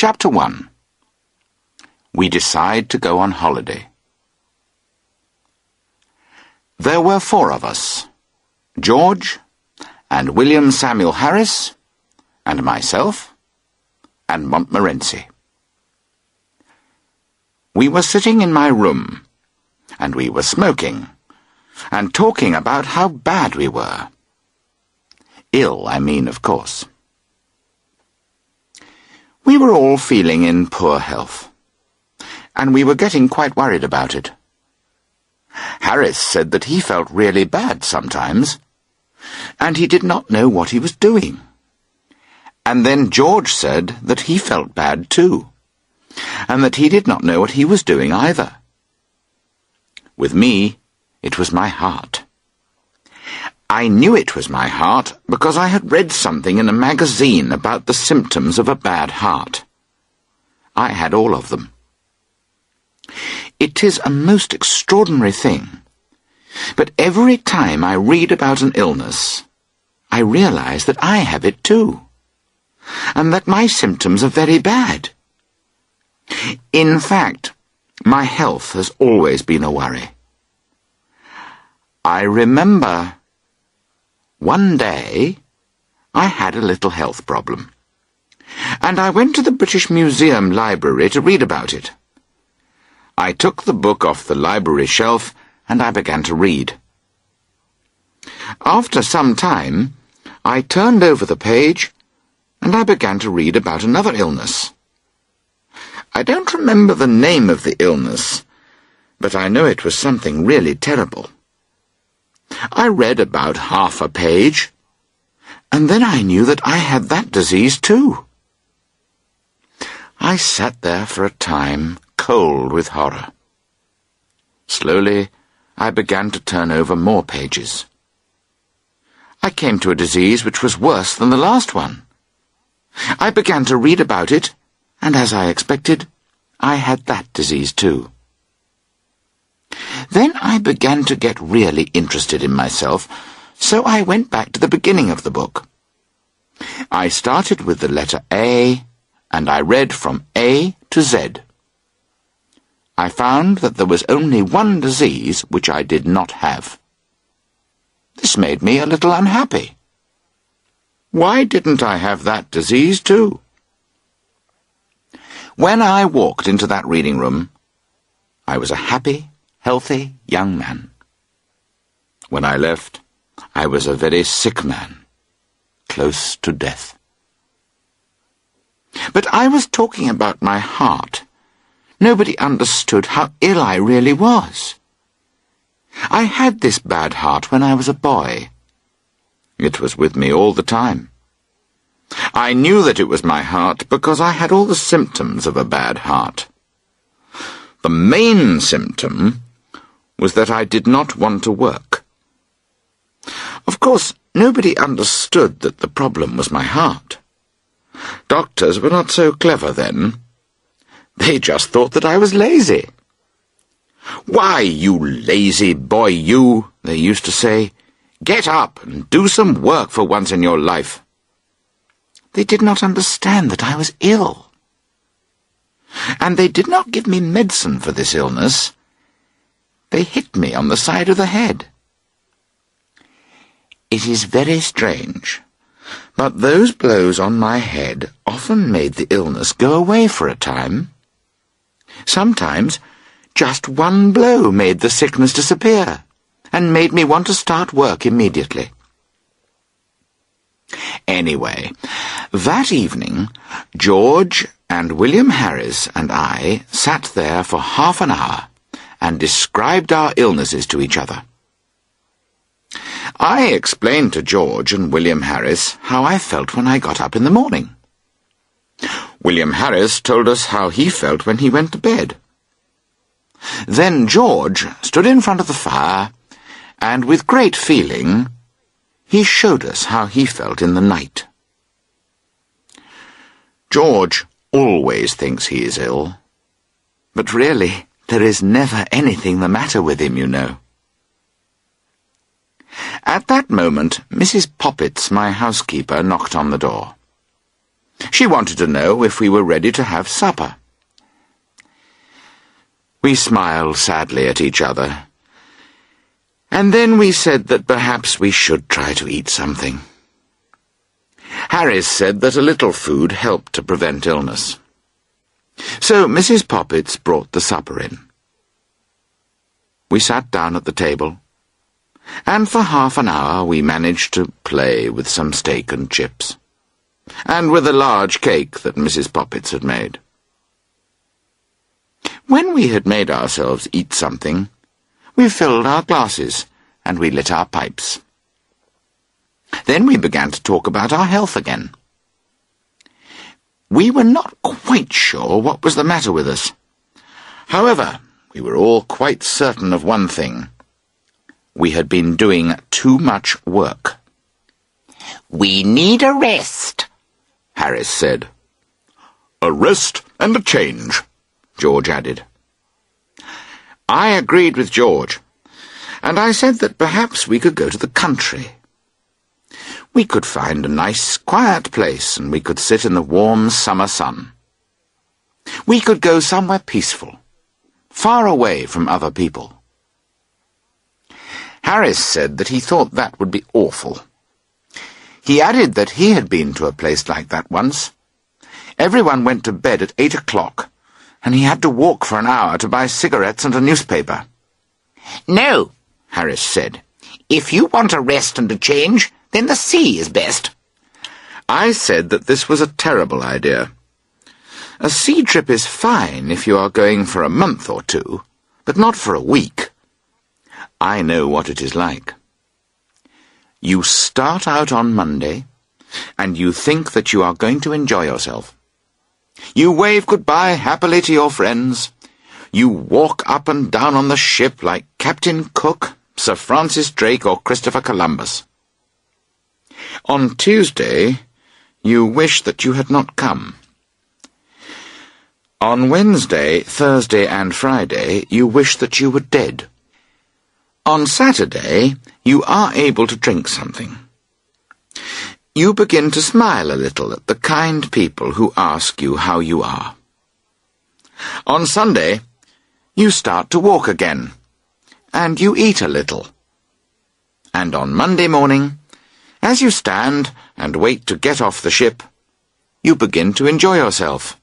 Chapter 1. We decide to go on holiday. There were 4 of us, George, and William Samuel Harris, and myself, and Montmorency. We were sitting in my room, and we were smoking, and talking about how bad we were. Ill, I mean, of course. We were all feeling in poor health, and we were getting quite worried about it. Harris said that he felt really bad sometimes, and he did not know what he was doing. And then George said that he felt bad too, and that he did not know what he was doing either. With me, it was my heart. I knew it was my heart because I had read something in a magazine about the symptoms of a bad heart. I had all of them. It is a most extraordinary thing, but every time I read about an illness, I realize that I have it too, and that my symptoms are very bad. In fact, my health has always been a worry. I remember one day I had a little health problem, and I went to the British Museum library to read about it. I took the book off the library shelf and I began to read. After some time, I turned over the page and I began to read about another illness. I don't remember the name of the illness, but I know it was something really terrible. I read about half a page, and then I knew that I had that disease too. I sat there for a time, cold with horror. Slowly, I began to turn over more pages. I came to a disease which was worse than the last one. I began to read about it, and as I expected, I had that disease too. Then I began to get really interested in myself, so I went back to the beginning of the book. I started with the letter A, and I read from A to Z. I found that there was only one disease which I did not have. This made me a little unhappy. Why didn't I have that disease too? When I walked into that reading room, I was a happy, healthy young man. When I left, I was a very sick man, close to death. But I was talking about my heart. Nobody understood how ill I really was. I had this bad heart when I was a boy. It was with me all the time. I knew that it was my heart because I had all the symptoms of a bad heart. The main symptom was that I did not want to work. Of course, nobody understood that the problem was my heart. Doctors were not so clever then. They just thought that I was lazy. "Why, you lazy boy, you," they used to say. "Get up and do some work for once in your life." They did not understand that I was ill. And they did not give me medicine for this illness. They hit me on the side of the head. It is very strange, but those blows on my head often made the illness go away for a time. Sometimes just one blow made the sickness disappear and made me want to start work immediately. Anyway, that evening, George and William Harris and I sat there for half an hour and described our illnesses to each other. I explained to George and William Harris how I felt when I got up in the morning. William Harris told us how he felt when he went to bed. Then George stood in front of the fire, and with great feeling, he showed us how he felt in the night. George always thinks he is ill, but really, there is never anything the matter with him, you know. At that moment, Mrs. Poppets, my housekeeper, knocked on the door. She wanted to know if we were ready to have supper. We smiled sadly at each other, and then we said that perhaps we should try to eat something. Harris said that a little food helped to prevent illness. So Mrs. Poppets brought the supper in. We sat down at the table, and for half an hour we managed to play with some steak and chips, and with a large cake that Mrs. Poppets had made. When we had made ourselves eat something, we filled our glasses and we lit our pipes. Then we began to talk about our health again. We were not quite sure what was the matter with us. However, we were all quite certain of one thing. We had been doing too much work. "We need a rest," Harris said. "A rest and a change," George added. I agreed with George, and I said that perhaps we could go to the country. We could find a nice, quiet place, and we could sit in the warm summer sun. We could go somewhere peaceful, far away from other people. Harris said that he thought that would be awful. He added that he had been to a place like that once. Everyone went to bed at 8 o'clock, and he had to walk for an hour to buy cigarettes and a newspaper. "No," Harris said. "If you want a rest and a change, then the sea is best." I said that this was a terrible idea. A sea trip is fine if you are going for a month or two, but not for a week. I know what it is like. You start out on Monday, and you think that you are going to enjoy yourself. You wave goodbye happily to your friends. You walk up and down on the ship like Captain Cook, Sir Francis Drake, or Christopher Columbus. On Tuesday, you wish that you had not come. On Wednesday, Thursday, and Friday, you wish that you were dead. On Saturday, you are able to drink something. You begin to smile a little at the kind people who ask you how you are. On Sunday, you start to walk again, and you eat a little. And on Monday morning, as you stand and wait to get off the ship, you begin to enjoy yourself.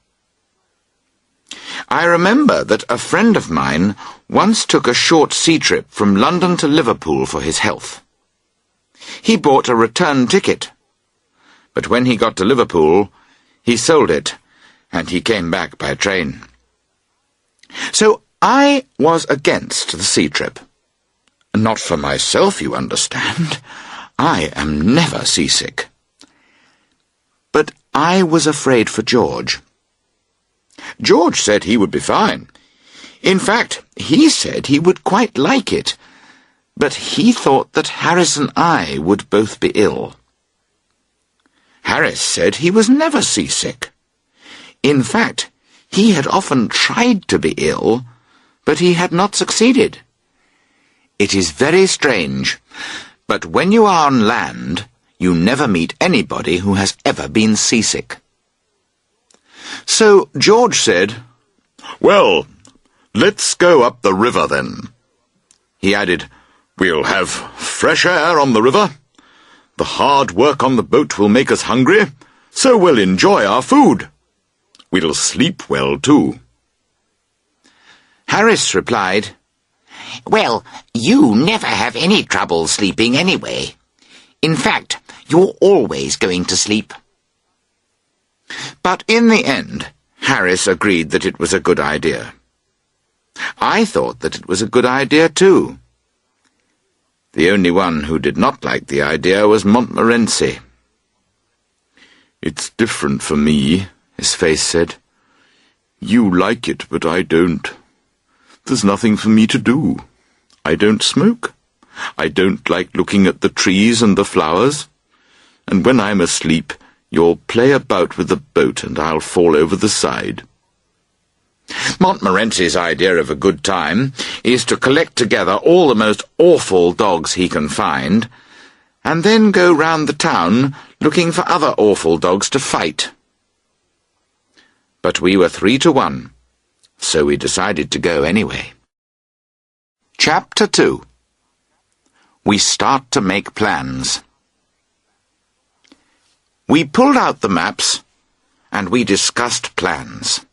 I remember that a friend of mine once took a short sea trip from London to Liverpool for his health. He bought a return ticket, but when he got to Liverpool, he sold it, and he came back by train. So I was against the sea trip. Not for myself, you understand. I am never seasick. But I was afraid for George. George said he would be fine. In fact, he said he would quite like it, but he thought that Harris and I would both be ill. Harris said he was never seasick. In fact, he had often tried to be ill, but he had not succeeded. It is very strange, but when you are on land, you never meet anybody who has ever been seasick. So George said, "Well, let's go up the river then." He added, "We'll have fresh air on the river. The hard work on the boat will make us hungry, so we'll enjoy our food. We'll sleep well, too." Harris replied, "Well, you never have any trouble sleeping anyway. In fact, you're always going to sleep." But in the end, Harris agreed that it was a good idea. I thought that it was a good idea too. The only one who did not like the idea was Montmorency. "It's different for me," his face said. "You like it, but I don't. There's nothing for me to do. I don't smoke. I don't like looking at the trees and the flowers. And when I'm asleep, you'll play about with the boat and I'll fall over the side." Montmorency's idea of a good time is to collect together all the most awful dogs he can find, and then go round the town looking for other awful dogs to fight. But we were 3-1, so we decided to go anyway. Chapter 2. We start to make plans. We pulled out the maps, and we discussed plans.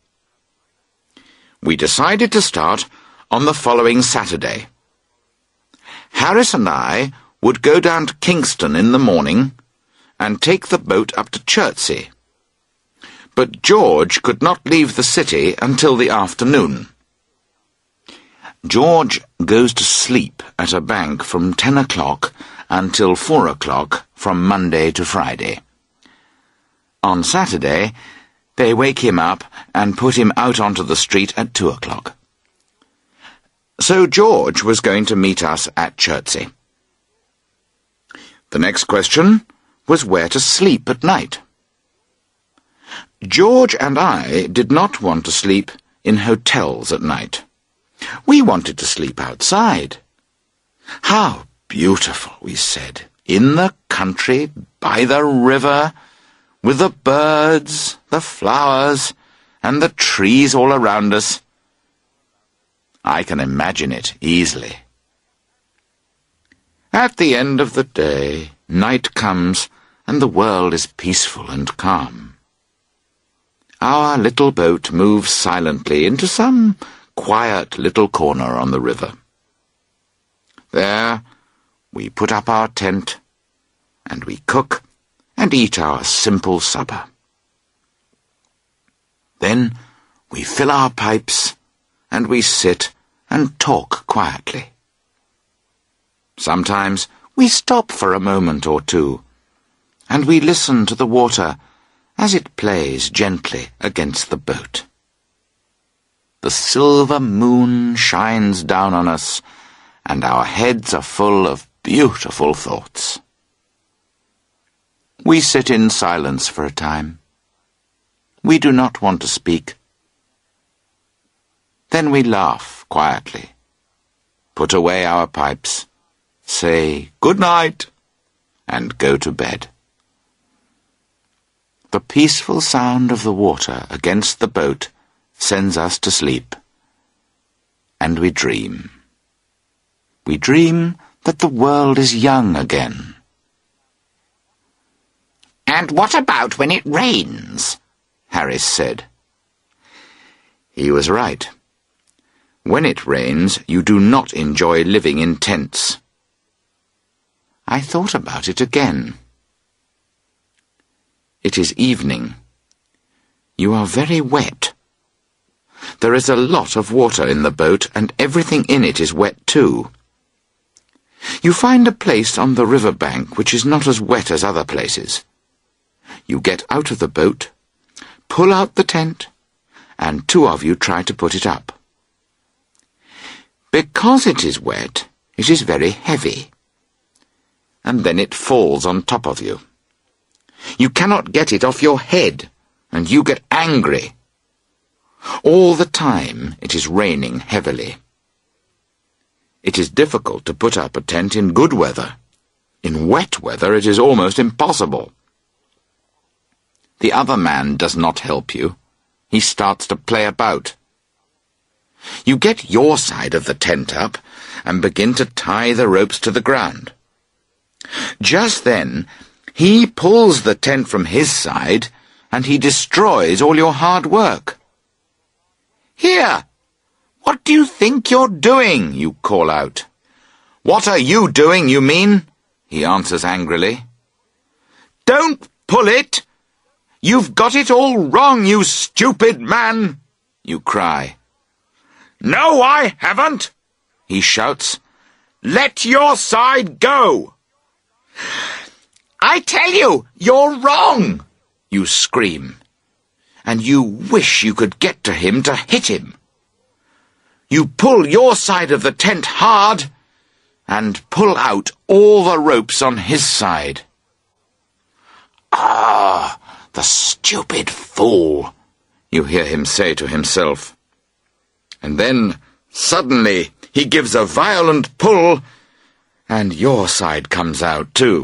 We decided to start on the following Saturday. Harris and I would go down to Kingston in the morning and take the boat up to Chertsey. But George could not leave the city until the afternoon. George goes to sleep at a bank from 10 o'clock until 4 o'clock from Monday to Friday. On Saturday, they wake him up and put him out onto the street at 2 o'clock. So George was going to meet us at Chertsey. The next question was where to sleep at night. George and I did not want to sleep in hotels at night. We wanted to sleep outside. How beautiful, we said, in the country, by the river, with the birds, the flowers, and the trees all around us. I can imagine it easily. At the end of the day, night comes, and the world is peaceful and calm. Our little boat moves silently into some quiet little corner on the river. There we put up our tent, and we cook and eat our simple supper. Then we fill our pipes, and we sit and talk quietly. Sometimes we stop for a moment or two, and we listen to the water as it plays gently against the boat. The silver moon shines down on us, and our heads are full of beautiful thoughts. We sit in silence for a time. We do not want to speak. Then we laugh quietly, put away our pipes, say good night, and go to bed. The peaceful sound of the water against the boat sends us to sleep, and we dream. We dream that the world is young again. "And what about when it rains?" Harris said. He was right. When it rains, you do not enjoy living in tents. I thought about it again. It is evening. You are very wet. There is a lot of water in the boat, and everything in it is wet too. You find a place on the river bank which is not as wet as other places. You get out of the boat, pull out the tent, and 2 of you try to put it up. Because it is wet, it is very heavy, and then it falls on top of you. You cannot get it off your head, and you get angry. All the time it is raining heavily. It is difficult to put up a tent in good weather. In wet weather it is almost impossible. The other man does not help you. He starts to play about. You get your side of the tent up and begin to tie the ropes to the ground. Just then, he pulls the tent from his side, and he destroys all your hard work. "Here! What do you think you're doing?" you call out. "What are you doing, you mean?" he answers angrily. "Don't pull it! You've got it all wrong, you stupid man!" you cry. "No, I haven't!" he shouts. "Let your side go!" "I tell you, you're wrong!" you scream, and you wish you could get to him to hit him. You pull your side of the tent hard, and pull out all the ropes on his side. "Ah, the stupid fool," you hear him say to himself. And then, suddenly, he gives a violent pull, and your side comes out too.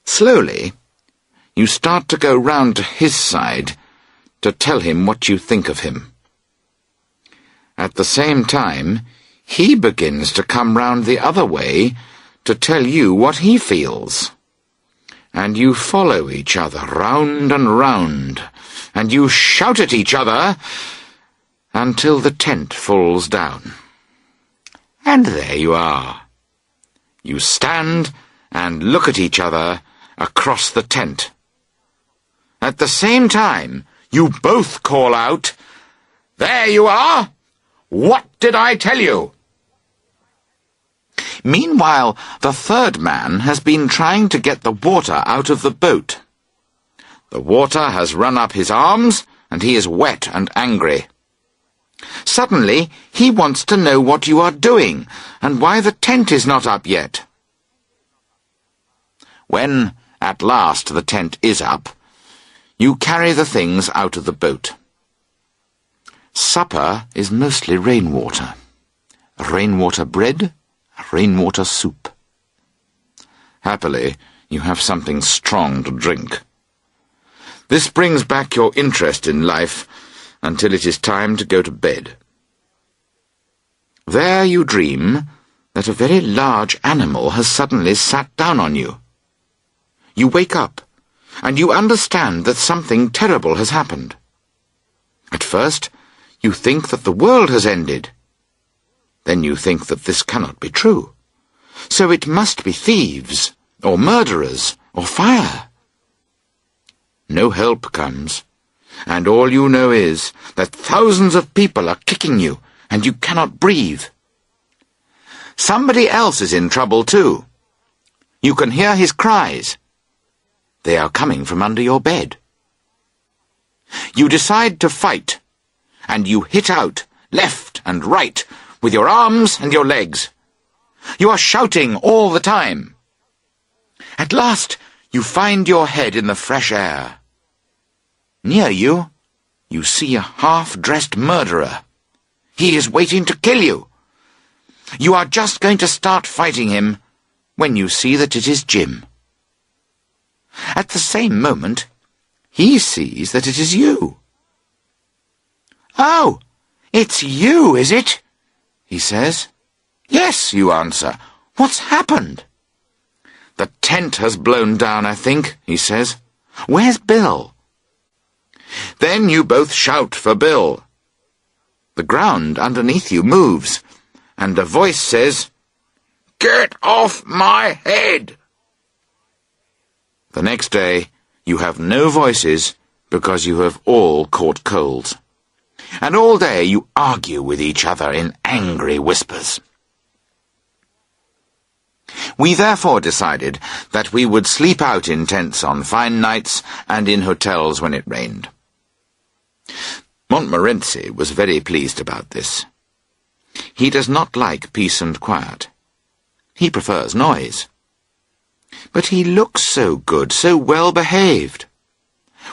Slowly, you start to go round to his side, to tell him what you think of him. At the same time, he begins to come round the other way to tell you what he feels. And you follow each other round and round, and you shout at each other until the tent falls down. And there you are. You stand and look at each other across the tent. At the same time, you both call out, "There you are! What did I tell you?" Meanwhile, the third man has been trying to get the water out of the boat. The water has run up his arms, and he is wet and angry. Suddenly, he wants to know what you are doing, and why the tent is not up yet. When, at last, the tent is up, you carry the things out of the boat. Supper is mostly rainwater. Rainwater bread, rainwater soup. Happily, you have something strong to drink. This brings back your interest in life until it is time to go to bed. There you dream that a very large animal has suddenly sat down on you. You wake up, and you understand that something terrible has happened. At first, you think that the world has ended. Then you think that this cannot be true. So it must be thieves, or murderers, or fire. No help comes, and all you know is that thousands of people are kicking you, and you cannot breathe. Somebody else is in trouble too. You can hear his cries. They are coming from under your bed. You decide to fight, and you hit out, left and right, with your arms and your legs. You are shouting all the time. At last, you find your head in the fresh air. Near you, you see a half-dressed murderer. He is waiting to kill you. You are just going to start fighting him when you see that it is Jim. At the same moment, he sees that it is you. "Oh, it's you, is it?" he says. "Yes," you answer. "What's happened?" "The tent has blown down, I think," he says. "Where's Bill?" Then you both shout for Bill. The ground underneath you moves, and a voice says, "Get off my head!" The next day, you have no voices because you have all caught colds. And all day you argue with each other in angry whispers. We therefore decided that we would sleep out in tents on fine nights and in hotels when it rained. Montmorency was very pleased about this. He does not like peace and quiet. He prefers noise. But he looks so good, so well behaved.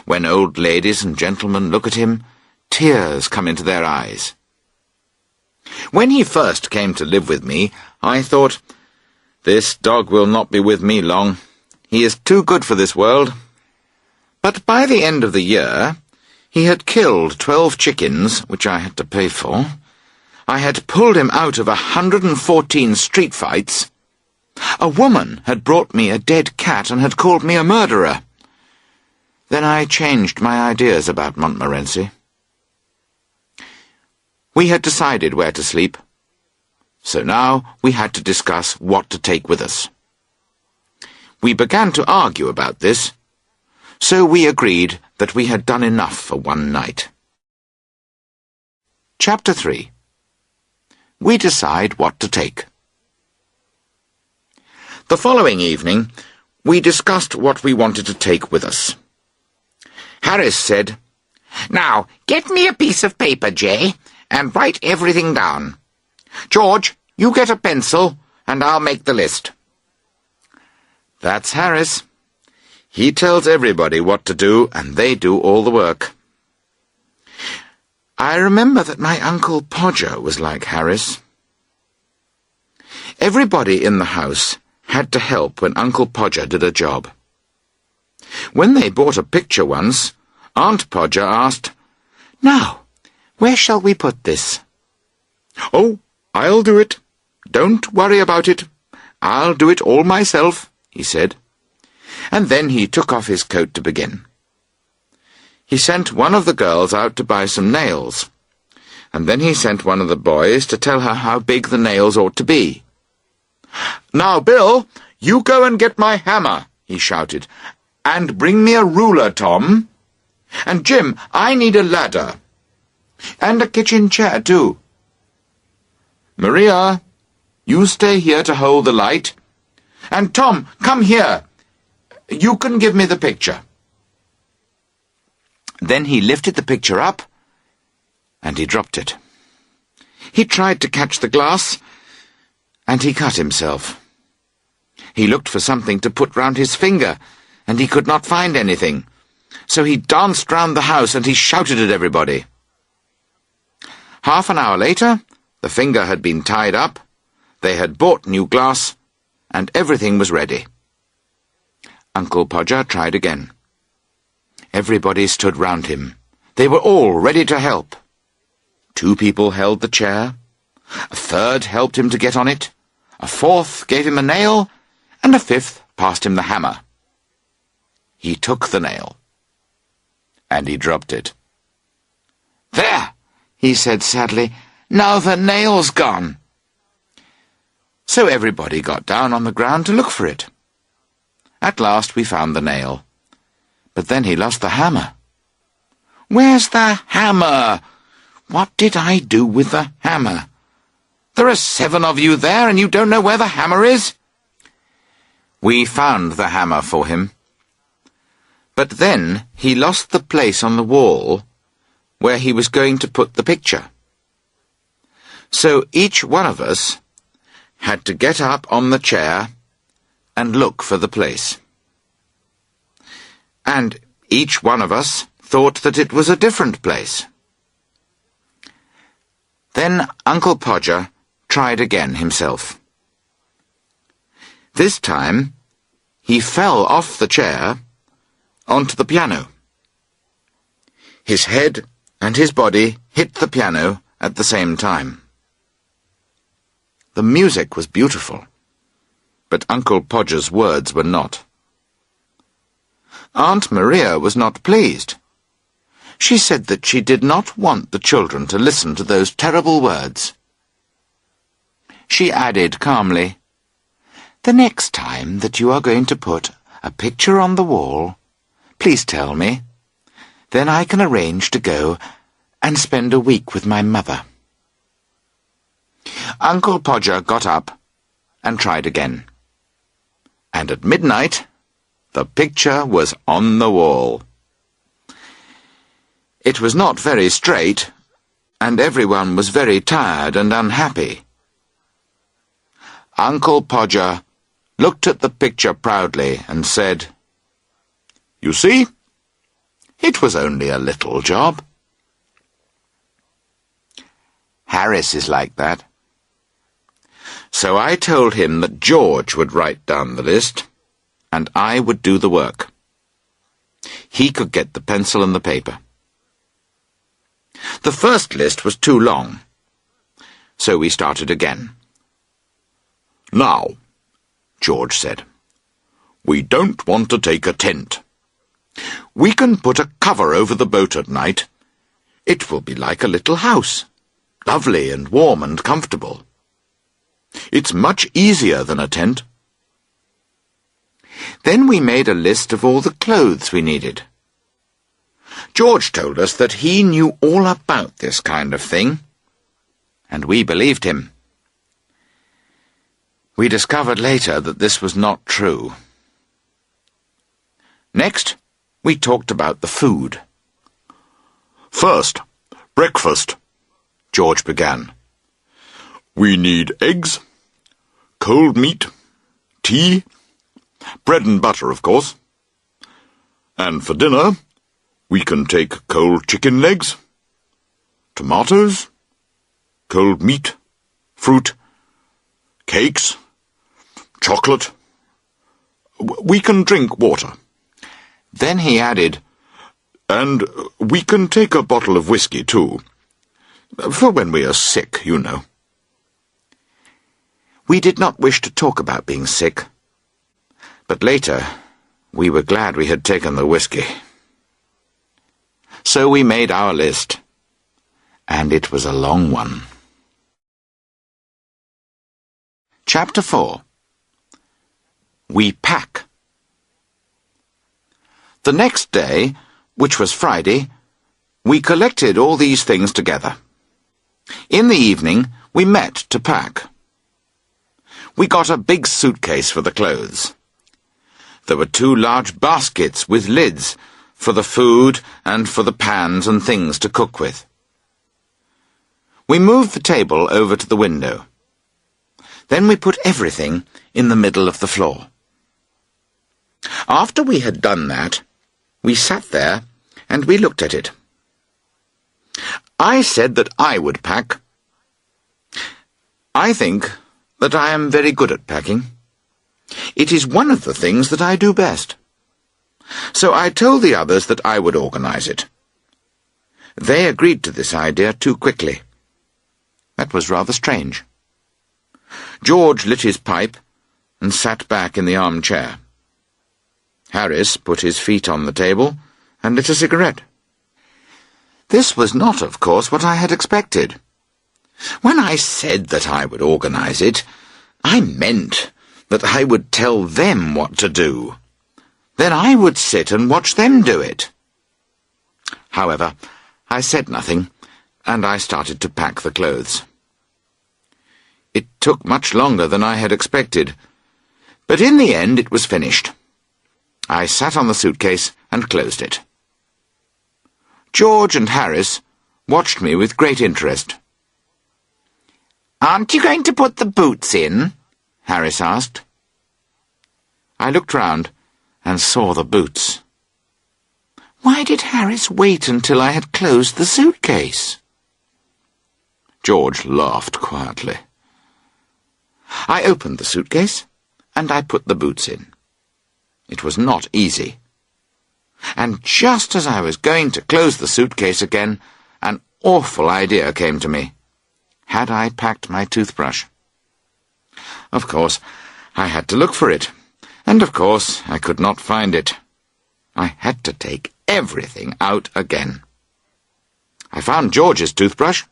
When old ladies and gentlemen look at him, tears come into their eyes. When he first came to live with me, I thought, "This dog will not be with me long. He is too good for this world." But by the end of the year, he had killed 12 chickens, which I had to pay for. I had pulled him out of 114 street fights. A woman had brought me a dead cat and had called me a murderer. Then I changed my ideas about Montmorency. We had decided where to sleep, so now we had to discuss what to take with us. We began to argue about this, so we agreed that we had done enough for one night. Chapter 3. We decide what to take. The following evening, we discussed what we wanted to take with us. Harris said, "Now, get me a piece of paper, Jay, and write everything down. George, you get a pencil, and I'll make the list." That's Harris. He tells everybody what to do, and they do all the work. I remember that my Uncle Podger was like Harris. Everybody in the house had to help when Uncle Podger did a job. When they bought a picture once, Aunt Podger asked, Now, where shall we put this? Oh, I'll do it. Don't worry about it. I'll do it all myself, he said. And then he took off his coat to begin. He sent one of the girls out to buy some nails, and then he sent one of the boys to tell her how big the nails ought to be. "Now, Bill, you go and get my hammer," he shouted. "And bring me a ruler, Tom. And Jim, I need a ladder. And a kitchen chair, too. Maria, you stay here to hold the light. And Tom, come here. You can give me the picture." Then he lifted the picture up, and he dropped it. He tried to catch the glass, and he cut himself. He looked for something to put round his finger, and he could not find anything. So he danced round the house, and he shouted at everybody. Half an hour later, the finger had been tied up, they had bought new glass, and everything was ready. Uncle Podger tried again. Everybody stood round him. They were all ready to help. 2 people held the chair, a 3rd helped him to get on it, a 4th gave him a nail, and a 5th passed him the hammer. He took the nail, and he dropped it. "There," he said sadly, "now the nail's gone." So everybody got down on the ground to look for it. At last we found the nail, but then he lost the hammer. "Where's the hammer? What did I do with the hammer? There are 7 of you there, and you don't know where the hammer is?" We found the hammer for him. But then he lost the place on the wall where he was going to put the picture. So each one of us had to get up on the chair and look for the place. And each one of us thought that it was a different place. Then Uncle Podger tried again himself. This time he fell off the chair onto the piano. His head and his body hit the piano at the same time. The music was beautiful, but Uncle Podger's words were not. Aunt Maria was not pleased. She said that she did not want the children to listen to those terrible words. She added calmly, "The next time that you are going to put a picture on the wall, please tell me. Then I can arrange to go and spend a week with my mother." Uncle Podger got up and tried again. And at midnight, the picture was on the wall. It was not very straight, and everyone was very tired and unhappy. Uncle Podger looked at the picture proudly and said, "You see, it was only a little job." Harris is like that. So I told him that George would write down the list, and I would do the work. He could get the pencil and the paper. The first list was too long, so we started again. "Now," George said, "we don't want to take a tent. We can put a cover over the boat at night. It will be like a little house, lovely and warm and comfortable. It's much easier than a tent." Then we made a list of all the clothes we needed. George told us that he knew all about this kind of thing, and we believed him. We discovered later that this was not true. Next, we talked about the food. "First, breakfast," George began. "We need eggs, cold meat, tea, bread and butter, of course. And for dinner, we can take cold chicken legs, tomatoes, cold meat, fruit, cakes, chocolate. We can drink water." Then he added, And we can take a bottle of whiskey, too. For when we are sick, you know. We did not wish to talk about being sick, but later we were glad we had taken the whiskey. So we made our list, and it was a long one. Chapter 4. We pack. The next day, which was Friday, we collected all these things together. In the evening, we met to pack. We got a big suitcase for the clothes. There were 2 large baskets with lids for the food and for the pans and things to cook with. We moved the table over to the window. Then we put everything in the middle of the floor. After we had done that, we sat there and we looked at it. I said that I would pack. I think that I am very good at packing. It is one of the things that I do best. So I told the others that I would organize it. They agreed to this idea too quickly. That was rather strange. George lit his pipe and sat back in the armchair. Harris put his feet on the table and lit a cigarette. This was not, of course, what I had expected. When I said that I would organize it, I meant that I would tell them what to do. Then I would sit and watch them do it. However, I said nothing, and I started to pack the clothes. It took much longer than I had expected, but in the end it was finished. I sat on the suitcase and closed it. George and Harris watched me with great interest. "Aren't you going to put the boots in?" Harris asked. I looked round and saw the boots. Why did Harris wait until I had closed the suitcase? George laughed quietly. I opened the suitcase and I put the boots in. It was not easy. And just as I was going to close the suitcase again, an awful idea came to me. Had I packed my toothbrush? Of course, I had to look for it, and of course I could not find it. I had to take everything out again. I found George's toothbrush.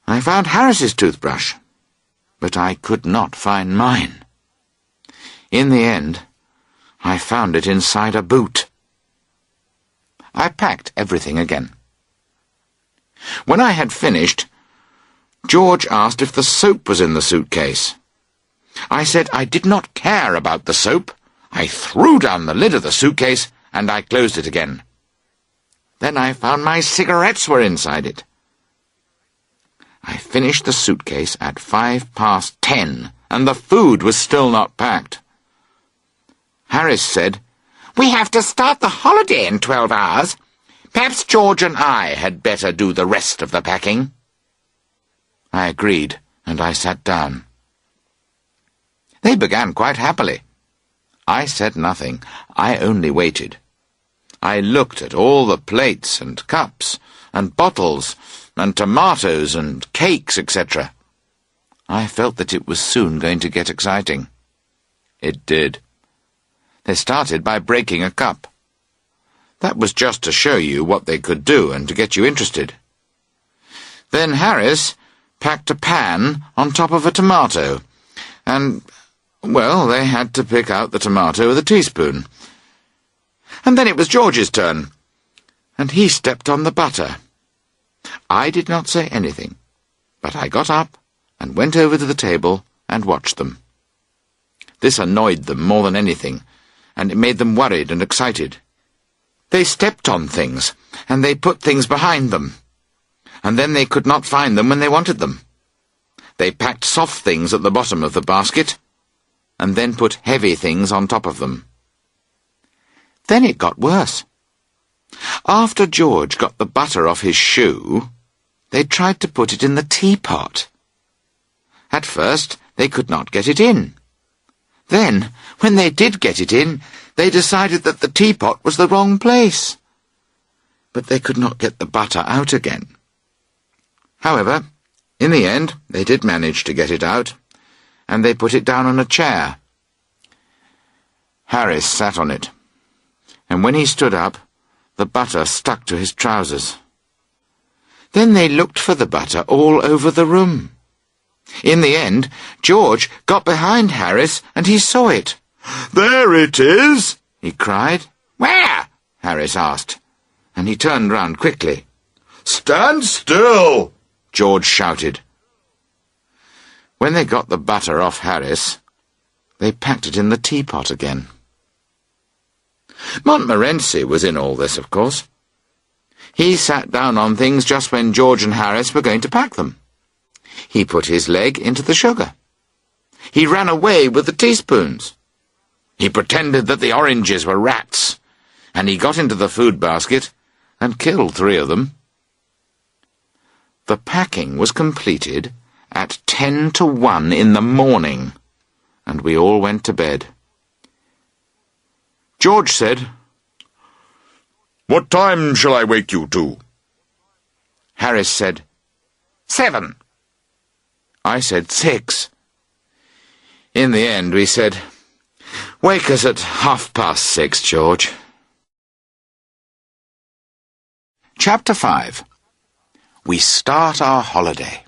I found Harris's toothbrush, but I could not find mine. In the end, I found it inside a boot. I packed everything again. When I had finished, George asked if the soap was in the suitcase. I said I did not care about the soap. I threw down the lid of the suitcase and I closed it again. Then I found my cigarettes were inside it. I finished the suitcase at 10:05, and the food was still not packed. Harris said, "We have to start the holiday in 12 hours. Perhaps George and I had better do the rest of the packing." I agreed, and I sat down. They began quite happily. I said nothing. I only waited. I looked at all the plates and cups and bottles and tomatoes and cakes, etc. I felt that it was soon going to get exciting. It did. They started by breaking a cup. That was just to show you what they could do and to get you interested. Then Harris packed a pan on top of a tomato, and, well, they had to pick out the tomato with a teaspoon. And then it was George's turn, and he stepped on the butter. I did not say anything, but I got up and went over to the table and watched them. This annoyed them more than anything, and it made them worried and excited. They stepped on things, and they put things behind them, and then they could not find them when they wanted them. They packed soft things at the bottom of the basket, and then put heavy things on top of them. Then it got worse. After George got the butter off his shoe, they tried to put it in the teapot. At first, they could not get it in. Then, when they did get it in, they decided that the teapot was the wrong place. but they could not get the butter out again. However, in the end, they did manage to get it out, and they put it down on a chair. Harris sat on it, and when he stood up, the butter stuck to his trousers. Then they looked for the butter all over the room. In the end, George got behind Harris, and he saw it. "There it is!" he cried. "Where?" Harris asked, and he turned round quickly. "Stand still!" George shouted. When they got the butter off Harris, they packed it in the teapot again. Montmorency was in all this, of course. He sat down on things just when George and Harris were going to pack them. He put his leg into the sugar. He ran away with the teaspoons. He pretended that the oranges were rats, and he got into the food basket and killed 3 of them. The packing was completed at 10 to 1 in the morning, and we all went to bed. George said, "What time shall I wake you to?" Harris said, 7. I said 6. In the end, we said, "Wake us at 6:30, George." Chapter 5. We start our holiday.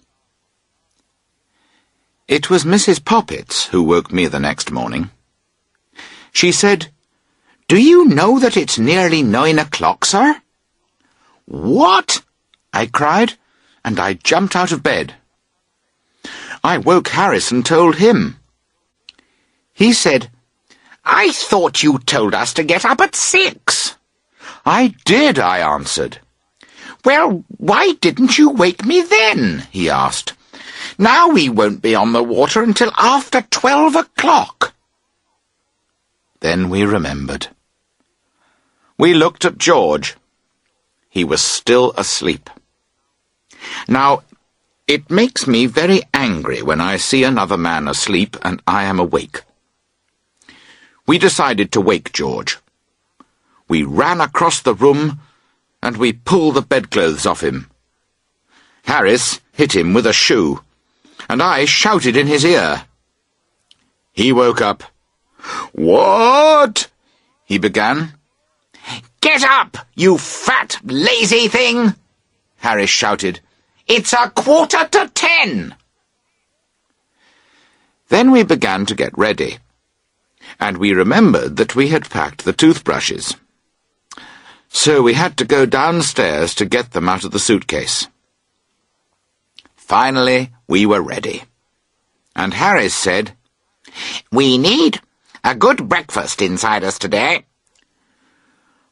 It was Mrs. Poppets who woke me the next morning. She said, "Do you know that it's nearly 9 o'clock, sir?" "What?" I cried, and I jumped out of bed. I woke Harris and told him. He said, "I thought you told us to get up at 6. "I did," I answered. "Well, why didn't you wake me then?" he asked. "Now we won't be on the water until after 12 o'clock. Then we remembered. We looked at George. He was still asleep. Now, it makes me very angry when I see another man asleep and I am awake. We decided to wake George. We ran across the room and we pulled the bedclothes off him. Harris hit him with a shoe, and I shouted in his ear. He woke up. "What?" he began. "Get up, you fat, lazy thing!" Harris shouted. "It's 9:45. Then we began to get ready, and we remembered that we had packed the toothbrushes. So we had to go downstairs to get them out of the suitcase. Finally, we were ready. And Harris said, "We need a good breakfast inside us today."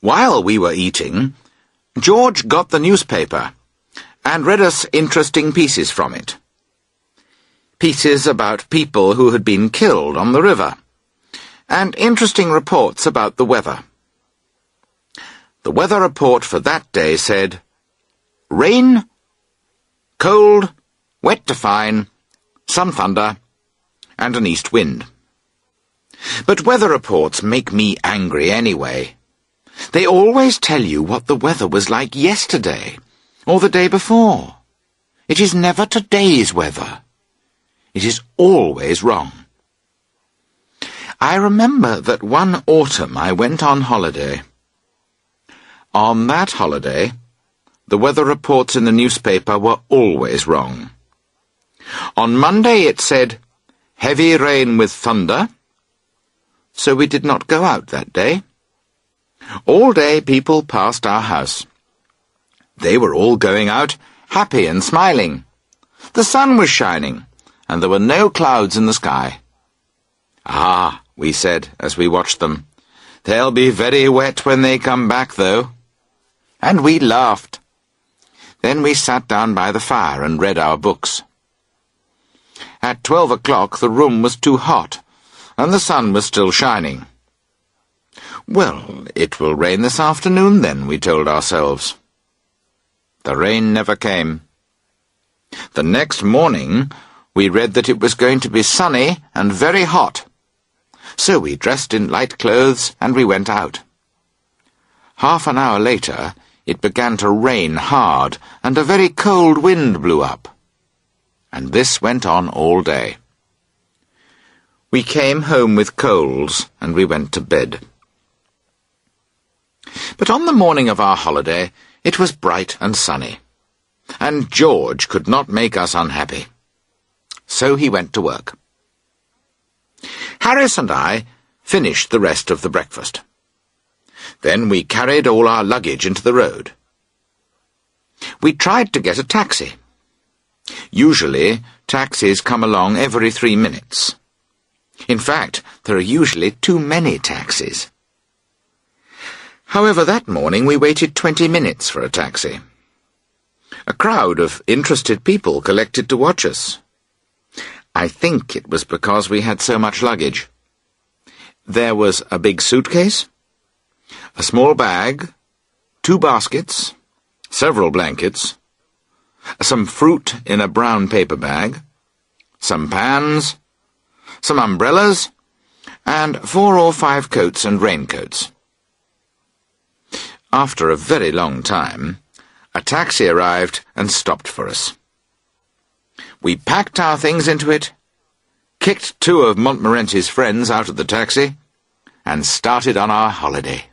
While we were eating, George got the newspaper and read us interesting pieces from it. Pieces about people who had been killed on the river, and interesting reports about the weather. The weather report for that day said, rain, cold, wet to fine, some thunder, and an east wind. But weather reports make me angry anyway. They always tell you what the weather was like yesterday, or the day before. It is never today's weather. It is always wrong. I remember that one autumn I went on holiday. On that holiday, the weather reports in the newspaper were always wrong. On Monday it said, heavy rain with thunder, so we did not go out that day. All day people passed our house. They were all going out, happy and smiling. The sun was shining, and there were no clouds in the sky. "Ah," we said as we watched them, "they'll be very wet when they come back, though." And we laughed. Then we sat down by the fire and read our books. At 12 o'clock the room was too hot, and the sun was still shining. "Well, it will rain this afternoon then," we told ourselves. The rain never came. The next morning we read that it was going to be sunny and very hot. So we dressed in light clothes and we went out. Half an hour later it began to rain hard, and a very cold wind blew up. And this went on all day. We came home with colds, and we went to bed. But on the morning of our holiday, it was bright and sunny, and George could not make us unhappy. So he went to work. Harris and I finished the rest of the breakfast. Then we carried all our luggage into the road. We tried to get a taxi. Usually, taxis come along every 3 minutes. In fact, there are usually too many taxis. However, that morning we waited 20 minutes for a taxi. A crowd of interested people collected to watch us. I think it was because we had so much luggage. There was a big suitcase, a small bag, 2 baskets, several blankets, some fruit in a brown paper bag, some pans, some umbrellas, and 4 or 5 coats and raincoats. After a very long time, a taxi arrived and stopped for us. We packed our things into it, kicked 2 of Montmorency's friends out of the taxi, and started on our holiday.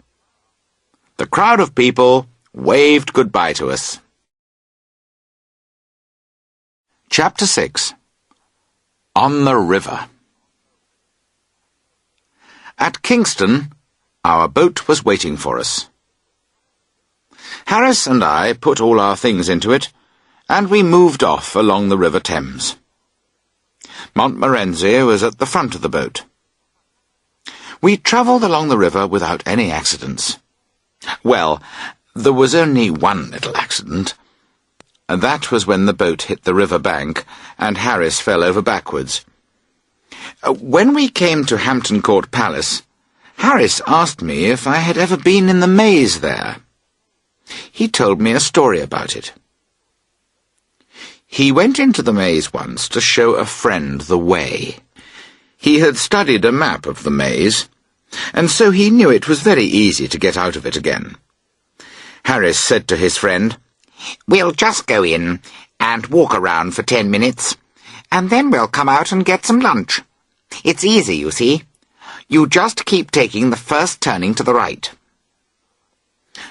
The crowd of people waved goodbye to us. Chapter 6. On the River. At Kingston, our boat was waiting for us. Harris and I put all our things into it, and we moved off along the River Thames. Montmorency was at the front of the boat. We travelled along the river without any accidents. Well, there was only one little accident. That was when the boat hit the river bank, and Harris fell over backwards. When we came to Hampton Court Palace, Harris asked me if I had ever been in the maze there. He told me a story about it. He went into the maze once to show a friend the way. He had studied a map of the maze, and so he knew it was very easy to get out of it again. Harris said to his friend, "We'll just go in and walk around for 10 minutes, and then we'll come out and get some lunch. It's easy, you see. You just keep taking the first turning to the right."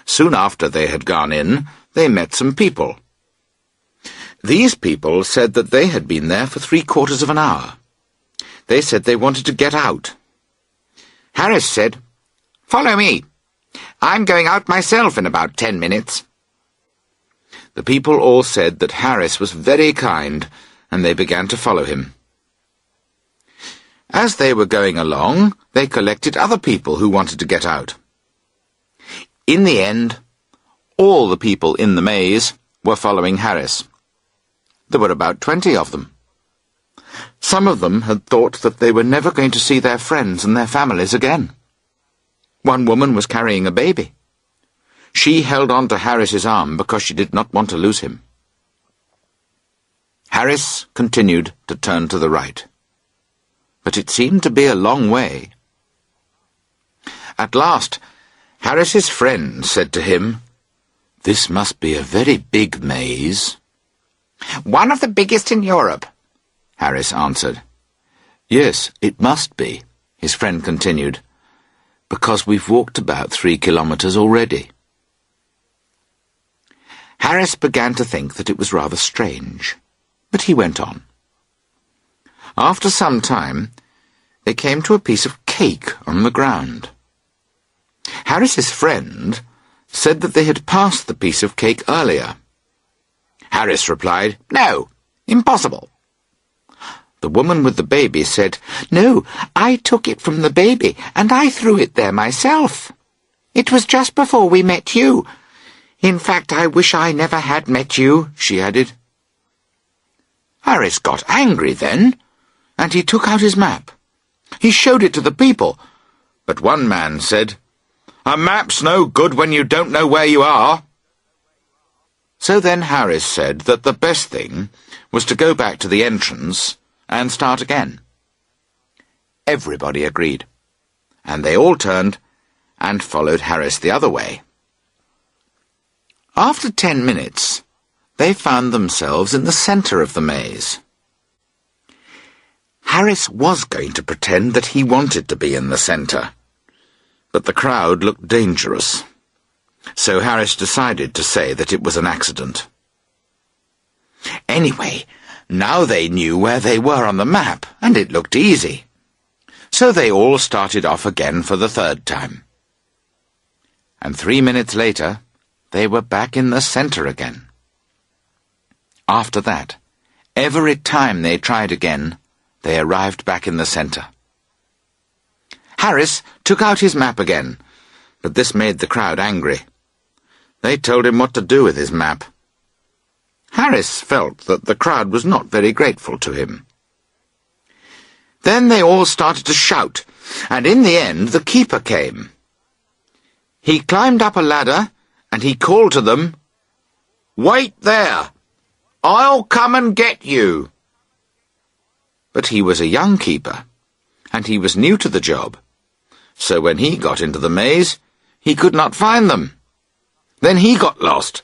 Soon after they had gone in, they met some people. These people said that they had been there for 3/4 of an hour. They said they wanted to get out. Harris said, "Follow me. I'm going out myself in about 10 minutes." The people all said that Harris was very kind, and they began to follow him. As they were going along, they collected other people who wanted to get out. In the end, all the people in the maze were following Harris. There were about 20 of them. Some of them had thought that they were never going to see their friends and their families again. One woman was carrying a baby. She held on to Harris's arm because she did not want to lose him. Harris continued to turn to the right, but it seemed to be a long way. At last, Harris's friend said to him, "This must be a very big maze." "One of the biggest in Europe," Harris answered. "Yes, it must be," his friend continued, "because we've walked about 3 kilometres already." Harris began to think that it was rather strange, but he went on. After some time, they came to a piece of cake on the ground. Harris's friend said that they had passed the piece of cake earlier. Harris replied, "No, impossible." The woman with the baby said, "No, I took it from the baby, and I threw it there myself. It was just before we met you. In fact, I wish I never had met you," she added. Harris got angry then, and he took out his map. He showed it to the people, but one man said, "A map's no good when you don't know where you are." So then Harris said that the best thing was to go back to the entrance and start again. Everybody agreed, and they all turned and followed Harris the other way. After 10 minutes, they found themselves in the centre of the maze. Harris was going to pretend that he wanted to be in the centre, but the crowd looked dangerous, so Harris decided to say that it was an accident. Anyway, now they knew where they were on the map, and it looked easy. So they all started off again for the third time. And 3 minutes later, they were back in the centre again. After that, every time they tried again, they arrived back in the centre. Harris took out his map again, but this made the crowd angry. They told him what to do with his map. Harris felt that the crowd was not very grateful to him. Then they all started to shout, and in the end the keeper came. He climbed up a ladder, and he called to them, "Wait there! I'll come and get you!" But he was a young keeper, and he was new to the job, so when he got into the maze, he could not find them. Then he got lost.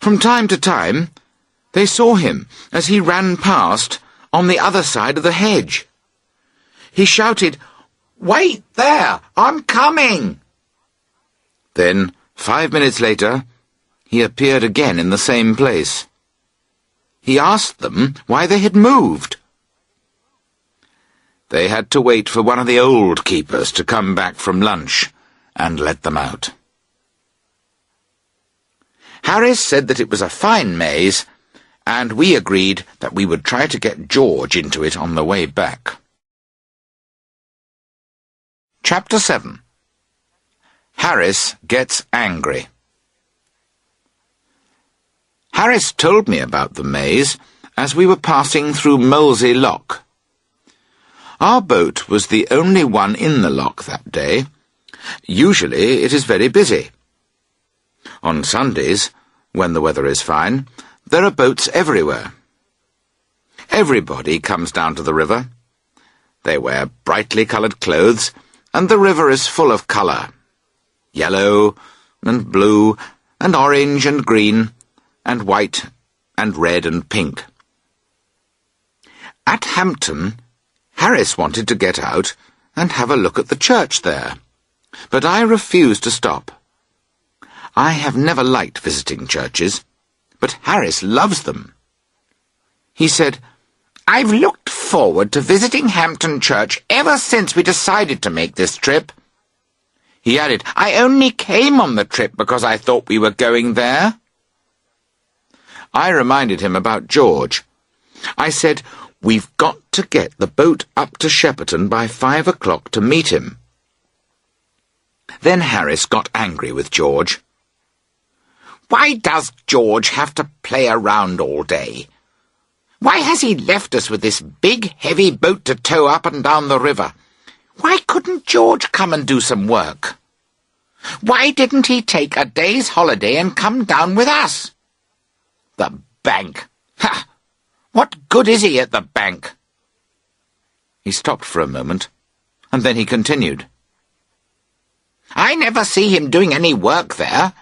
From time to time, they saw him as he ran past on the other side of the hedge. He shouted, "Wait there! I'm coming!" Then, 5 minutes later, he appeared again in the same place. He asked them why they had moved. They had to wait for one of the old keepers to come back from lunch and let them out. Harris said that it was a fine maze, and we agreed that we would try to get George into it on the way back. Chapter 7. Harris Gets Angry. Harris told me about the maze as we were passing through Molesey Lock. Our boat was the only one in the lock that day. Usually it is very busy. On Sundays, when the weather is fine, there are boats everywhere. Everybody comes down to the river. They wear brightly coloured clothes, and the river is full of colour. Yellow, and blue, and orange, and green, and white, and red, and pink. At Hampton, Harris wanted to get out and have a look at the church there, but I refused to stop. I have never liked visiting churches, but Harris loves them. He said, "I've looked forward to visiting Hampton Church ever since we decided to make this trip." He added, "I only came on the trip because I thought we were going there." I reminded him about George. I said, "We've got to get the boat up to Shepperton by 5 o'clock to meet him." Then Harris got angry with George. "Why does George have to play around all day? Why has he left us with this big, heavy boat to tow up and down the river? Why couldn't George come and do some work? Why didn't he take a day's holiday and come down with us? The bank! Ha! What good is he at the bank?" He stopped for a moment, and then he continued. "I never see him doing any work there.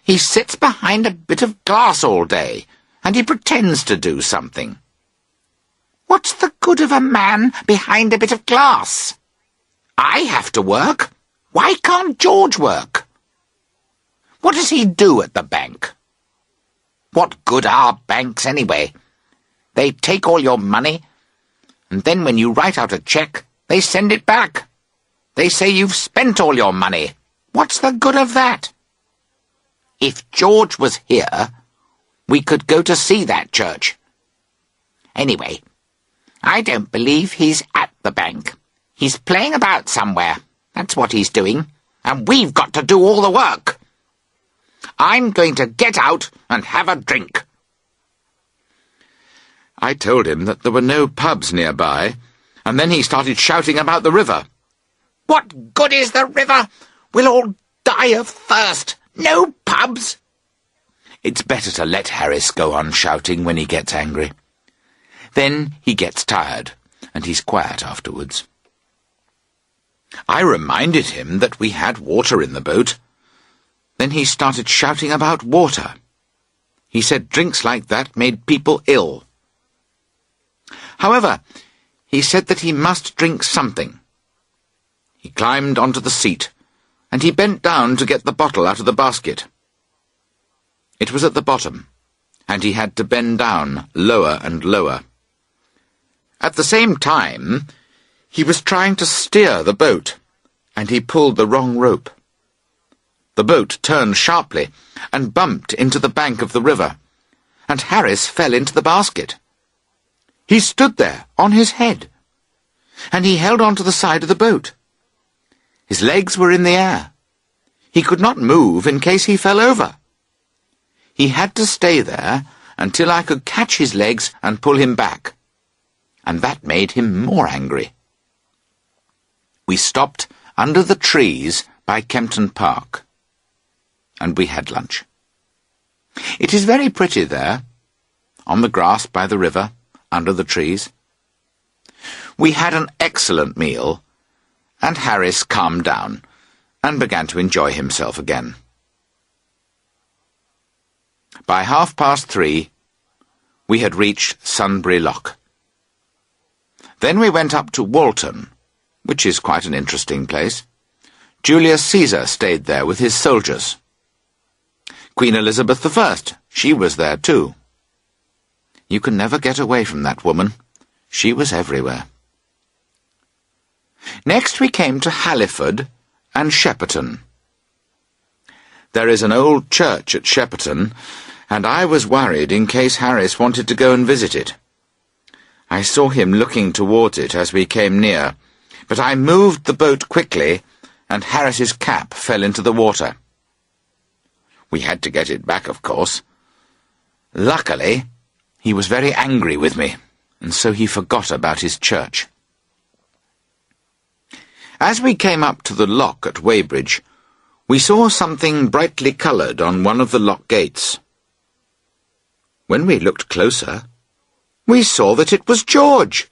He sits behind a bit of glass all day, and he pretends to do something. What's the good of a man behind a bit of glass? I have to work. Why can't George work? What does he do at the bank? What good are banks anyway? They take all your money, and then when you write out a cheque, they send it back. They say you've spent all your money. What's the good of that? If George was here, we could go to see that church. Anyway, I don't believe he's at the bank. He's playing about somewhere. That's what he's doing, and we've got to do all the work. I'm going to get out and have a drink." I told him that there were no pubs nearby, and then he started shouting about the river. "What good is the river? We'll all die of thirst. No pubs!" It's better to let Harris go on shouting when he gets angry. Then he gets tired, and he's quiet afterwards. I reminded him that we had water in the boat, Then he started shouting about water. He said drinks like that made people ill. However, he said that he must drink something. He climbed onto the seat, and he bent down to get the bottle out of the basket. It was at the bottom, and he had to bend down lower and lower. At the same time, he was trying to steer the boat, and he pulled the wrong rope. The boat turned sharply and bumped into the bank of the river, and Harris fell into the basket. He stood there on his head, and he held on to the side of the boat. His legs were in the air. He could not move in case he fell over. He had to stay there until I could catch his legs and pull him back, and that made him more angry. We stopped under the trees by Kempton Park, and we had lunch. It is very pretty there, on the grass by the river, under the trees. We had an excellent meal, and Harris calmed down and began to enjoy himself again. By 3:30, we had reached Sunbury Lock. Then we went up to Walton, which is quite an interesting place. Julius Caesar stayed there with his soldiers. Queen Elizabeth I, she was there too. You can never get away from that woman. She was everywhere. Next we came to Halliford and Shepperton. There is an old church at Shepperton, and I was worried in case Harris wanted to go and visit it. I saw him looking towards it as we came near, but I moved the boat quickly, and Harris's cap fell into the water. We had to get it back, of course. Luckily, he was very angry with me, and so he forgot about his church. As we came up to the lock at Weybridge, we saw something brightly coloured on one of the lock gates. When we looked closer, we saw that it was George.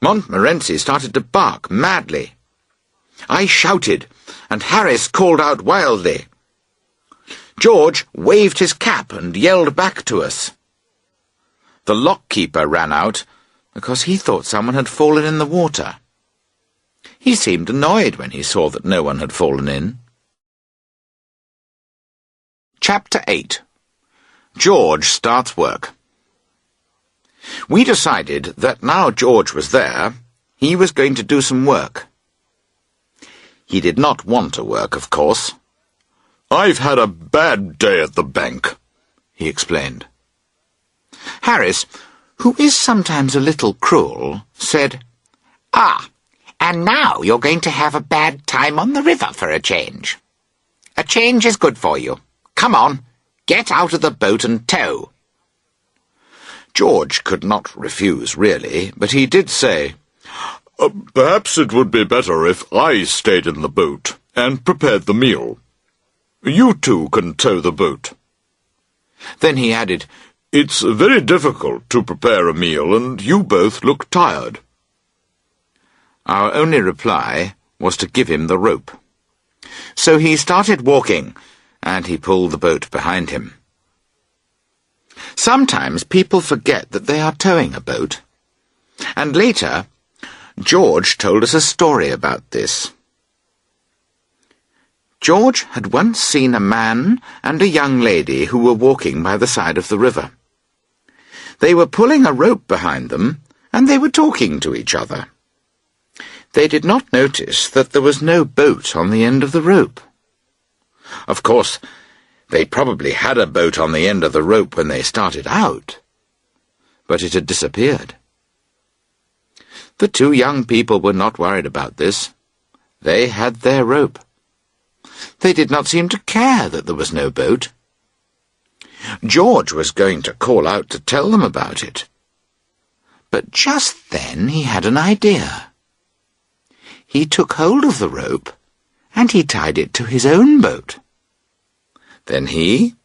Montmorency started to bark madly. I shouted, and Harris called out wildly. George waved his cap and yelled back to us. The lock-keeper ran out because he thought someone had fallen in the water. He seemed annoyed when he saw that no one had fallen in. Chapter 8. George starts work. We decided that now George was there, he was going to do some work. He did not want to work, of course. "I've had a bad day at the bank," he explained. Harris, who is sometimes a little cruel, said, "Ah, and now you're going to have a bad time on the river for a change. A change is good for you. Come on, get out of the boat and tow." George could not refuse, really, but he did say, "Perhaps it would be better if I stayed in the boat and prepared the meal. You two can tow the boat." Then he added, "It's very difficult to prepare a meal, and you both look tired." Our only reply was to give him the rope. So he started walking, and he pulled the boat behind him. Sometimes people forget that they are towing a boat. And later, George told us a story about this. George had once seen a man and a young lady who were walking by the side of the river. They were pulling a rope behind them, and they were talking to each other. They did not notice that there was no boat on the end of the rope. Of course, they probably had a boat on the end of the rope when they started out, but it had disappeared. The two young people were not worried about this. They had their rope. They did not seem to care that there was no boat. George was going to call out to tell them about it. But just then he had an idea. He took hold of the rope, and he tied it to his own boat. Then he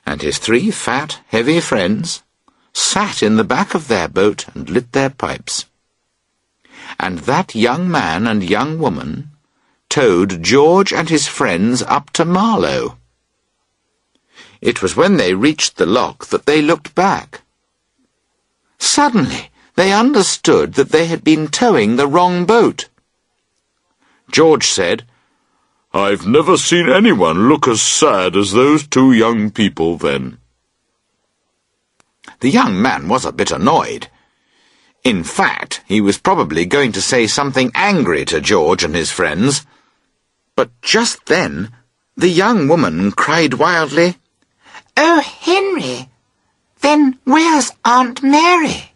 and his 3 fat, heavy friends sat in the back of their boat and lit their pipes. And that young man and young woman towed George and his friends up to Marlow. It was when they reached the lock that they looked back. Suddenly, they understood that they had been towing the wrong boat. George said, "I've never seen anyone look as sad as those two young people then." The young man was a bit annoyed. In fact, he was probably going to say something angry to George and his friends. But just then, the young woman cried wildly, "Oh, Henry, then where's Aunt Mary?"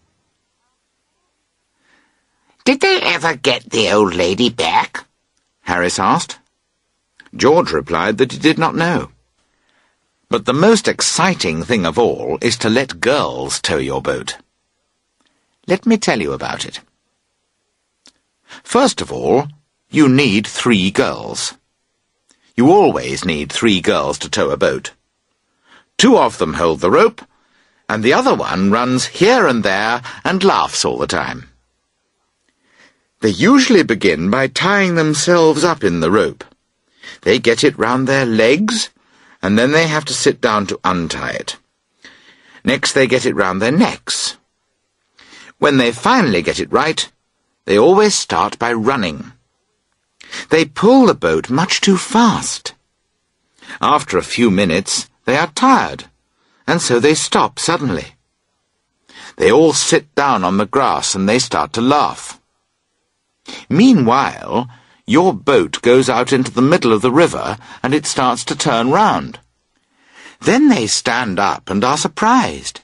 "Did they ever get the old lady back?" Harris asked. George replied that he did not know. But the most exciting thing of all is to let girls tow your boat. Let me tell you about it. First of all, you need 3 girls. You always need 3 girls to tow a boat. 2 of them hold the rope, and the other one runs here and there and laughs all the time. They usually begin by tying themselves up in the rope. They get it round their legs, and then they have to sit down to untie it. Next they get it round their necks. When they finally get it right, they always start by running. They pull the boat much too fast. After a few minutes, they are tired, and so they stop suddenly. They all sit down on the grass and they start to laugh. Meanwhile, your boat goes out into the middle of the river and it starts to turn round. Then they stand up and are surprised.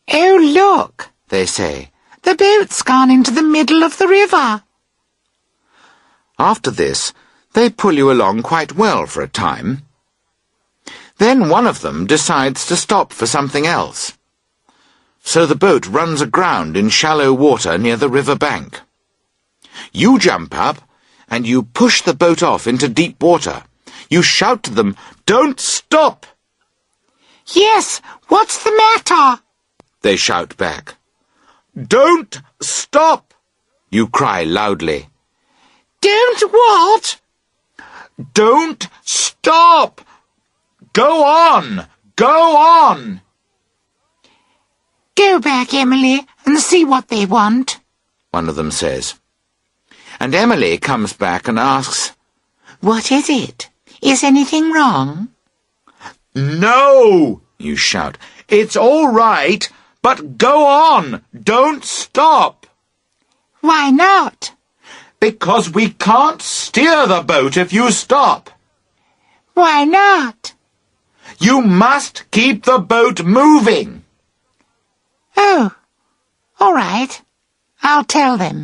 "Oh, look," they say, "the boat's gone into the middle of the river." After this, they pull you along quite well for a time. Then one of them decides to stop for something else. So the boat runs aground in shallow water near the river bank. You jump up, and you push the boat off into deep water. You shout to them, "Don't stop!" "Yes, what's the matter?" they shout back. "Don't stop!" you cry loudly. "Don't what?" "Don't stop! Go on! Go on!" "Go back, Emily, and see what they want," one of them says. And Emily comes back and asks, "What is it? Is anything wrong?" "No!" you shout. "It's all right, but go on! Don't stop!" "Why not?" "Because we can't steer the boat if you stop." "Why not?" "You must keep the boat moving." "Oh, all right. I'll tell them.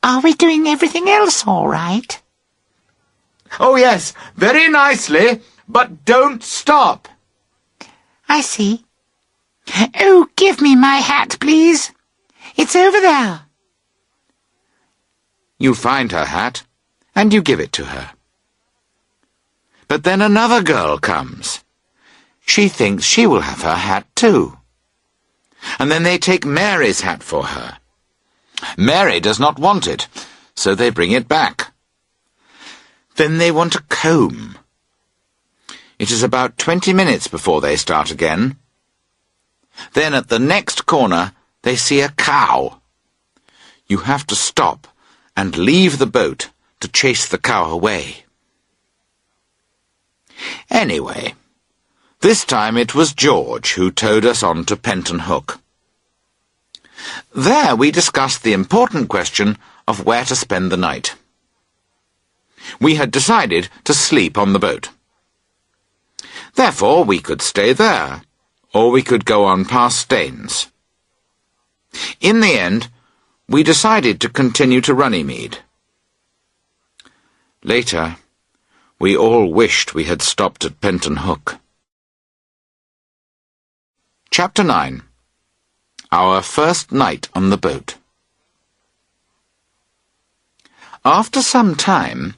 Are we doing everything else all right?" "Oh, yes, very nicely, but don't stop." "I see. Oh, give me my hat, please. It's over there." You find her hat, and you give it to her. But then another girl comes. She thinks she will have her hat too. And then they take Mary's hat for her. Mary does not want it, so they bring it back. Then they want a comb. It is about 20 minutes before they start again. Then at the next corner they see a cow. You have to stop and leave the boat to chase the cow away. Anyway, this time it was George who towed us on to Penton Hook. There we discussed the important question of where to spend the night. We had decided to sleep on the boat. Therefore we could stay there, or we could go on past Staines. In the end, we decided to continue to Runnymede. Later, we all wished we had stopped at Penton Hook. Chapter 9. Our first night on the boat. After some time,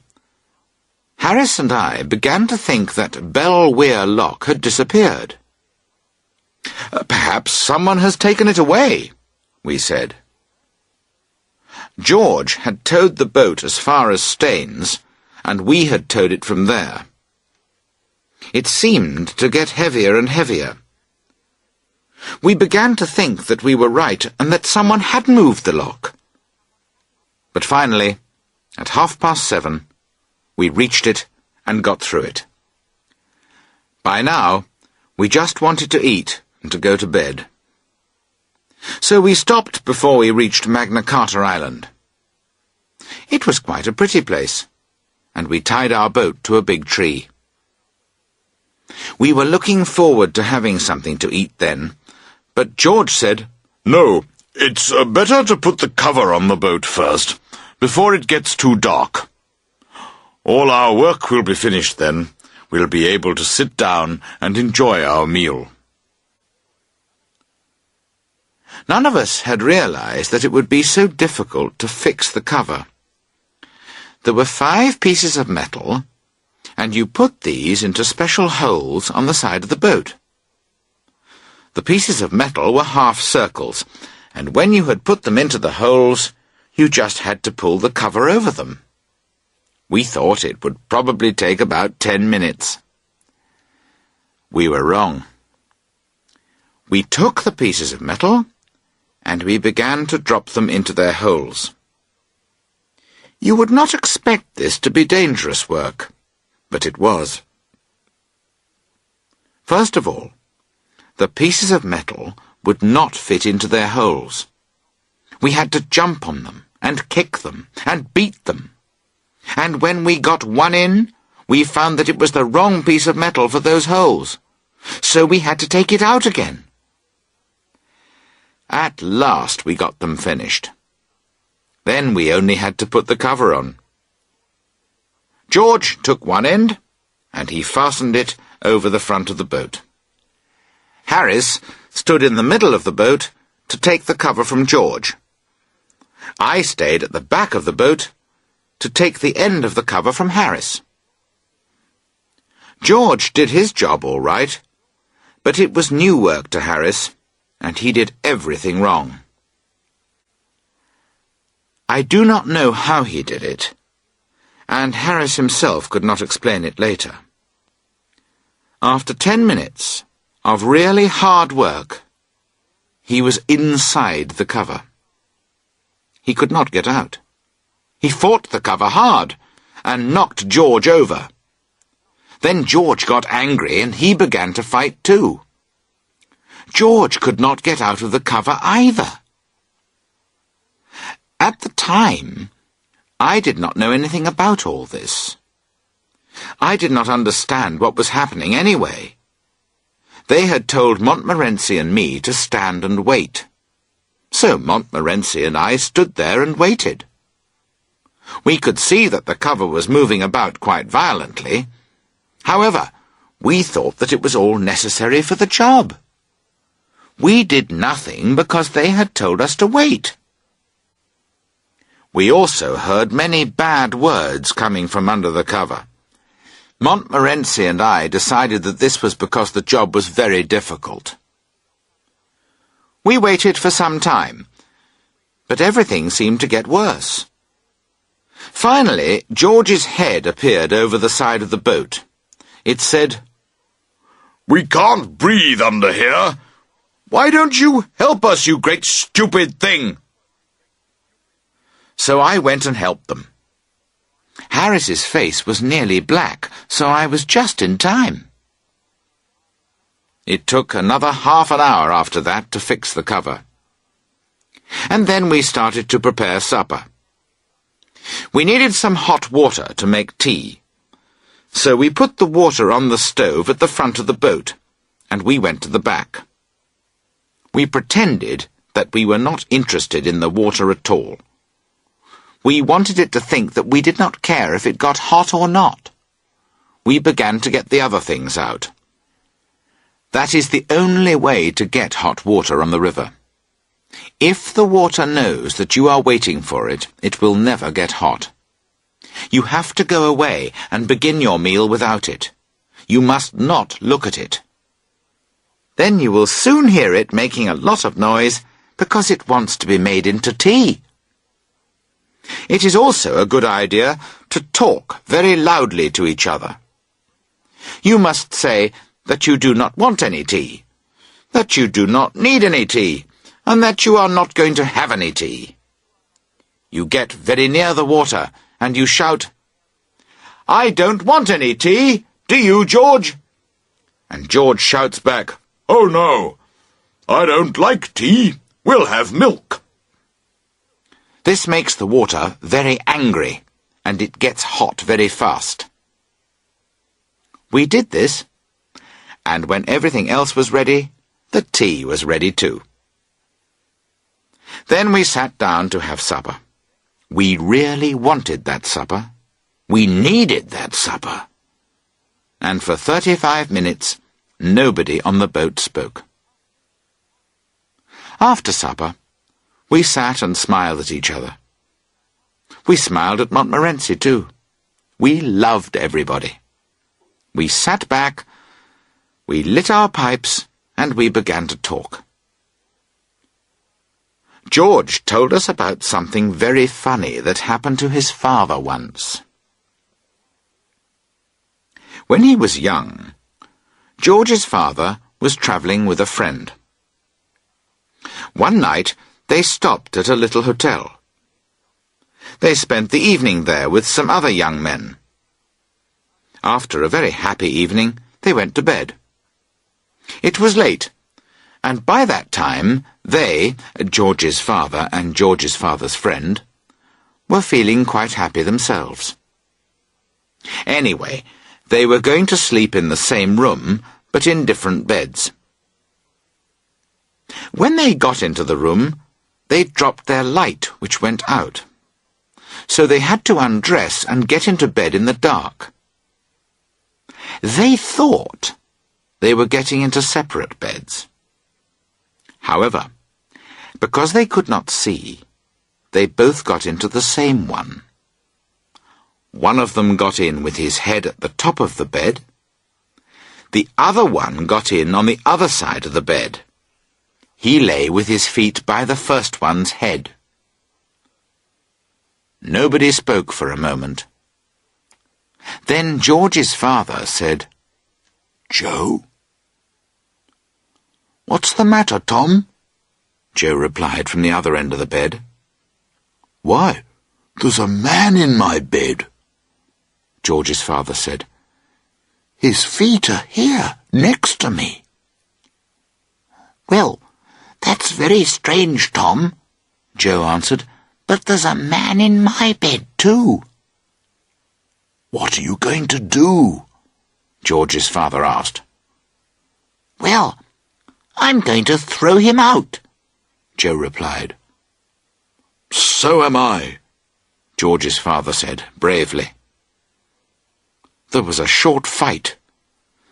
Harris and I began to think that Bell Weir Lock had disappeared. "Perhaps someone has taken it away," we said. George had towed the boat as far as Staines, and we had towed it from there. It seemed to get heavier and heavier. We began to think that we were right and that someone had moved the lock. But finally, at 7:30, we reached it and got through it. By now, we just wanted to eat and to go to bed. So we stopped before we reached Magna Carta Island. It was quite a pretty place, and we tied our boat to a big tree. We were looking forward to having something to eat then, but George said, "No, it's better to put the cover on the boat first, before it gets too dark. All our work will be finished then. We'll be able to sit down and enjoy our meal." None of us had realized that it would be so difficult to fix the cover. There were 5 pieces of metal, and you put these into special holes on the side of the boat. The pieces of metal were half circles, and when you had put them into the holes, you just had to pull the cover over them. We thought it would probably take about 10 minutes. We were wrong. We took the pieces of metal, and we began to drop them into their holes. You would not expect this to be dangerous work, but it was. First of all, the pieces of metal would not fit into their holes. We had to jump on them, and kick them, and beat them. And when we got one in, we found that it was the wrong piece of metal for those holes, so we had to take it out again. At last we got them finished. Then we only had to put the cover on. George took one end, and he fastened it over the front of the boat. Harris stood in the middle of the boat to take the cover from George. I stayed at the back of the boat to take the end of the cover from Harris. George did his job all right, but it was new work to Harris, and he did everything wrong. I do not know how he did it, and Harris himself could not explain it later. After 10 minutes of really hard work, he was inside the cover. He could not get out. He fought the cover hard and knocked George over. Then George got angry and he began to fight too. George could not get out of the cover either. At the time, I did not know anything about all this. I did not understand what was happening anyway. They had told Montmorency and me to stand and wait. So Montmorency and I stood there and waited. We could see that the cover was moving about quite violently. However, we thought that it was all necessary for the job. We did nothing because they had told us to wait. We also heard many bad words coming from under the cover. Montmorency and I decided that this was because the job was very difficult. We waited for some time, but everything seemed to get worse. Finally, George's head appeared over the side of the boat. It said, "We can't breathe under here. Why don't you help us, you great stupid thing?" So I went and helped them. Harris's face was nearly black, so I was just in time. It took another half an hour after that to fix the cover. And then we started to prepare supper. We needed some hot water to make tea, so we put the water on the stove at the front of the boat, and we went to the back. We pretended that we were not interested in the water at all. We wanted it to think that we did not care if it got hot or not. We began to get the other things out. That is the only way to get hot water on the river. If the water knows that you are waiting for it, it will never get hot. You have to go away and begin your meal without it. You must not look at it. Then you will soon hear it making a lot of noise because it wants to be made into tea. It is also a good idea to talk very loudly to each other. You must say that you do not want any tea, that you do not need any tea, and that you are not going to have any tea. You get very near the water, and you shout, "I don't want any tea, do you, George?" And George shouts back, "Oh no, I don't like tea. We'll have milk." This makes the water very angry, and it gets hot very fast. We did this, and when everything else was ready, the tea was ready too. Then we sat down to have supper. We really wanted that supper. We needed that supper. And for 35 minutes, nobody on the boat spoke. After supper, we sat and smiled at each other. We smiled at Montmorency too. We loved everybody. We sat back, we lit our pipes, and we began to talk. George told us about something very funny that happened to his father once. When he was young, George's father was travelling with a friend. One night they stopped at a little hotel. They spent the evening there with some other young men. After a very happy evening, they went to bed. It was late, and by that time they, George's father and George's father's friend, were feeling quite happy themselves. Anyway, they were going to sleep in the same room, but in different beds. When they got into the room, they dropped their light, which went out. So they had to undress and get into bed in the dark. They thought they were getting into separate beds. However, because they could not see, they both got into the same one. One of them got in with his head at the top of the bed. The other one got in on the other side of the bed. He lay with his feet by the first one's head. Nobody spoke for a moment. Then George's father said, "Joe?" "What's the matter, Tom?" Joe replied from the other end of the bed. "Why, there's a man in my bed," George's father said. "His feet are here, next to me." "Well, that's very strange, Tom," Joe answered, "but there's a man in my bed too." "What are you going to do?" George's father asked. "Well, I'm going to throw him out," Joe replied. "So am I," George's father said bravely. There was a short fight,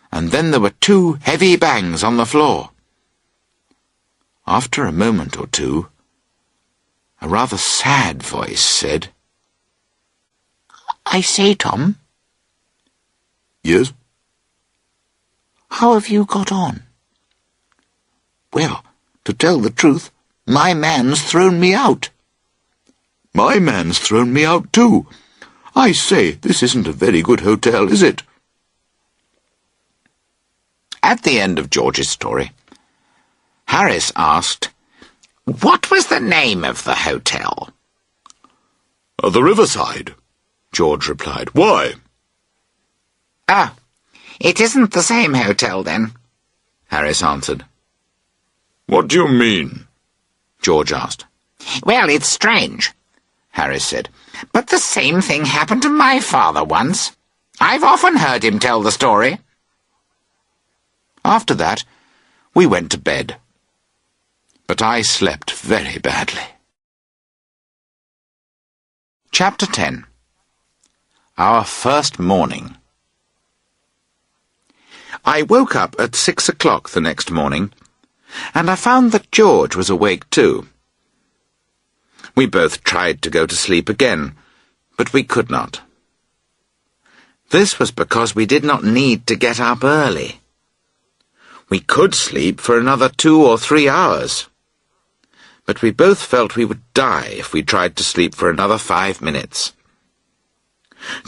and then there were 2 heavy bangs on the floor. After a moment or two, a rather sad voice said, "I say, Tom." "Yes?" "How have you got on?" "Well, to tell the truth, my man's thrown me out." "My man's thrown me out too. I say, this isn't a very good hotel, is it?" At the end of George's story, Harris asked, What was the name of the hotel? "The Riverside," George replied. "Why?" Ah, it isn't the same hotel then," Harris answered. "What do you mean?" George asked. "Well, it's strange," Harris said, "but the same thing happened to my father once. I've often heard him tell the story." After that, we went to bed. But I slept very badly. Chapter 10. Our First Morning. I woke up at 6 o'clock the next morning, and I found that George was awake too. We both tried to go to sleep again, but we could not. This was because we did not need to get up early. We could sleep for another 2 or 3 hours. but we both felt we would die if we tried to sleep for another 5 minutes.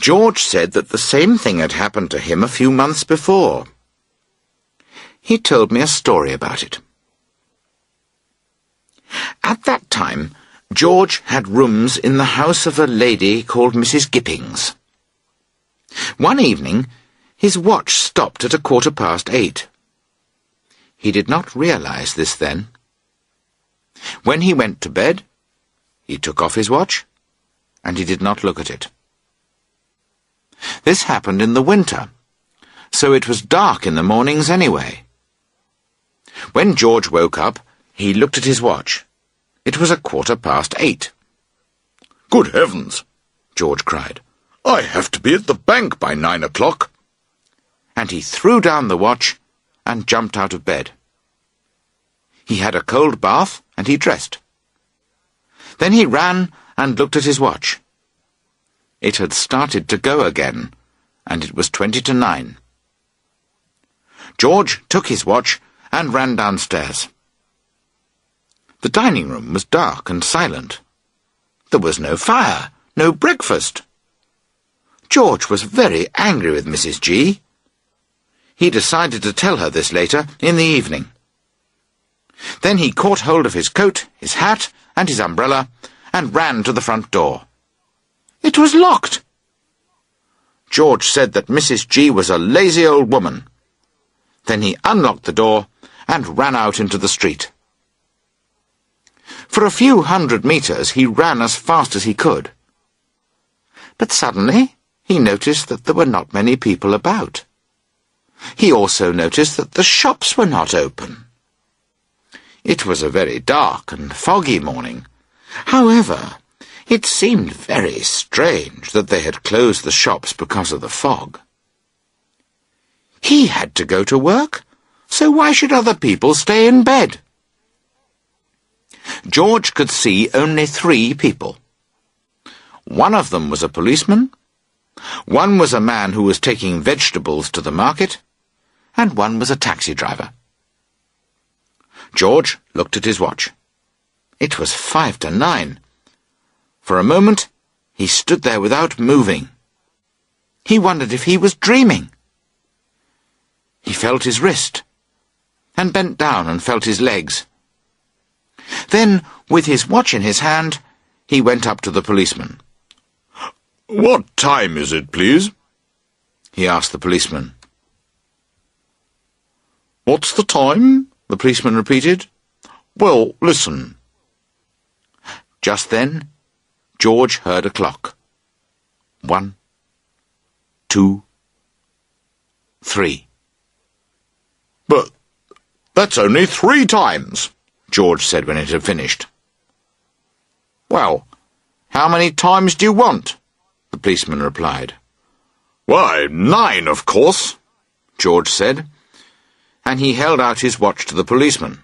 George said that the same thing had happened to him a few months before. He told me a story about it. At that time, George had rooms in the house of a lady called Mrs. Gippings. One evening, his watch stopped at 8:15. He did not realize this then. When he went to bed, he took off his watch, and he did not look at it. This happened in the winter, so it was dark in the mornings anyway. When George woke up, he looked at his watch. It was 8:15. Good heavens, George cried. I have to be at the bank by 9 o'clock. And he threw down the watch and jumped out of bed. He had a cold bath and he dressed. Then he ran and looked at his watch. It had started to go again, and it was 9:20. George took his watch and ran downstairs. The dining room was dark and silent. There was no fire, no breakfast. George was very angry with Mrs. G. He decided to tell her this later in the evening. Then he caught hold of his coat, his hat, and his umbrella, and ran to the front door. It was locked. George said that Mrs. G was a lazy old woman. Then he unlocked the door and ran out into the street. For a few 100 meters he ran as fast as he could. But suddenly he noticed that there were not many people about. He also noticed that the shops were not open. It was a very dark and foggy morning. However, it seemed very strange that they had closed the shops because of the fog. He had to go to work, so why should other people stay in bed? George could see only 3 people. One of them was a policeman, one was a man who was taking vegetables to the market, and one was a taxi driver. George looked at his watch. It was 9:05. For a moment, he stood there without moving. He wondered if he was dreaming. He felt his wrist, and bent down and felt his legs. Then, with his watch in his hand, he went up to the policeman. What time is it, please? He asked the policeman. What's the time? The policeman repeated. Well, listen. Just then, George heard a clock. 1, 2, 3. But that's only 3 times, George said when it had finished. Well, how many times do you want? The policeman replied. Why, 9, of course, George said, and he held out his watch to the policeman.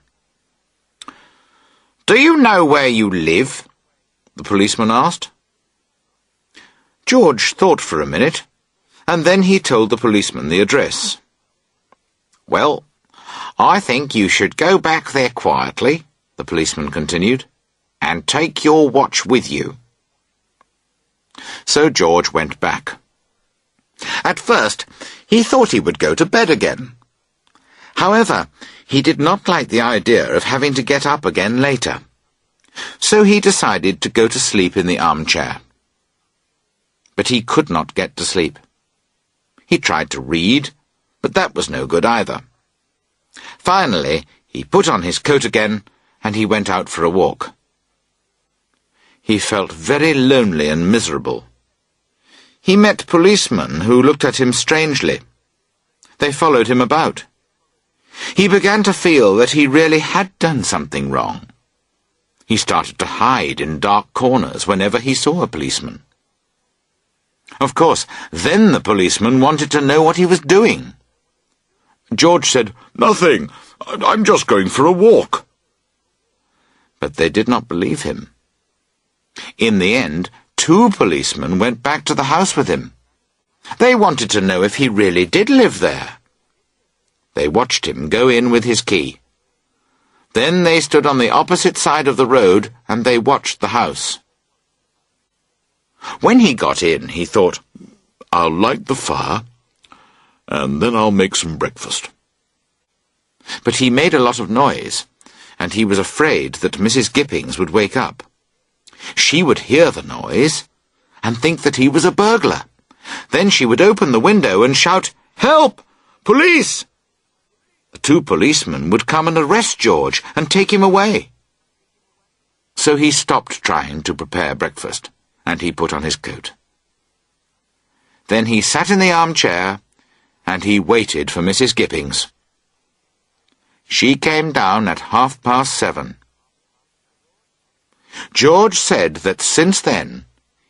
Do you know where you live? The policeman asked. George thought for a minute, and then he told the policeman the address. Well, I think you should go back there quietly, the policeman continued, and take your watch with you. So George went back. At first, he thought he would go to bed again. However, he did not like the idea of having to get up again later. So he decided to go to sleep in the armchair. But he could not get to sleep. He tried to read, but that was no good either. Finally, he put on his coat again, and he went out for a walk. He felt very lonely and miserable. He met policemen who looked at him strangely. They followed him about. He began to feel that he really had done something wrong. He started to hide in dark corners whenever he saw a policeman. Of course, then the policeman wanted to know what he was doing. George said, "Nothing. I'm just going for a walk." But they did not believe him. In the end, 2 policemen went back to the house with him. They wanted to know if he really did live there. They watched him go in with his key. Then they stood on the opposite side of the road and they watched the house. When he got in, he thought, I'll light the fire, and then I'll make some breakfast. But he made a lot of noise, and he was afraid that Mrs. Gippings would wake up. She would hear the noise and think that he was a burglar. Then she would open the window and shout, "Help! Police!" The 2 policemen would come and arrest George and take him away. So he stopped trying to prepare breakfast, and he put on his coat. Then he sat in the armchair, and he waited for Mrs. Gippings. She came down at 7:30. George said that since then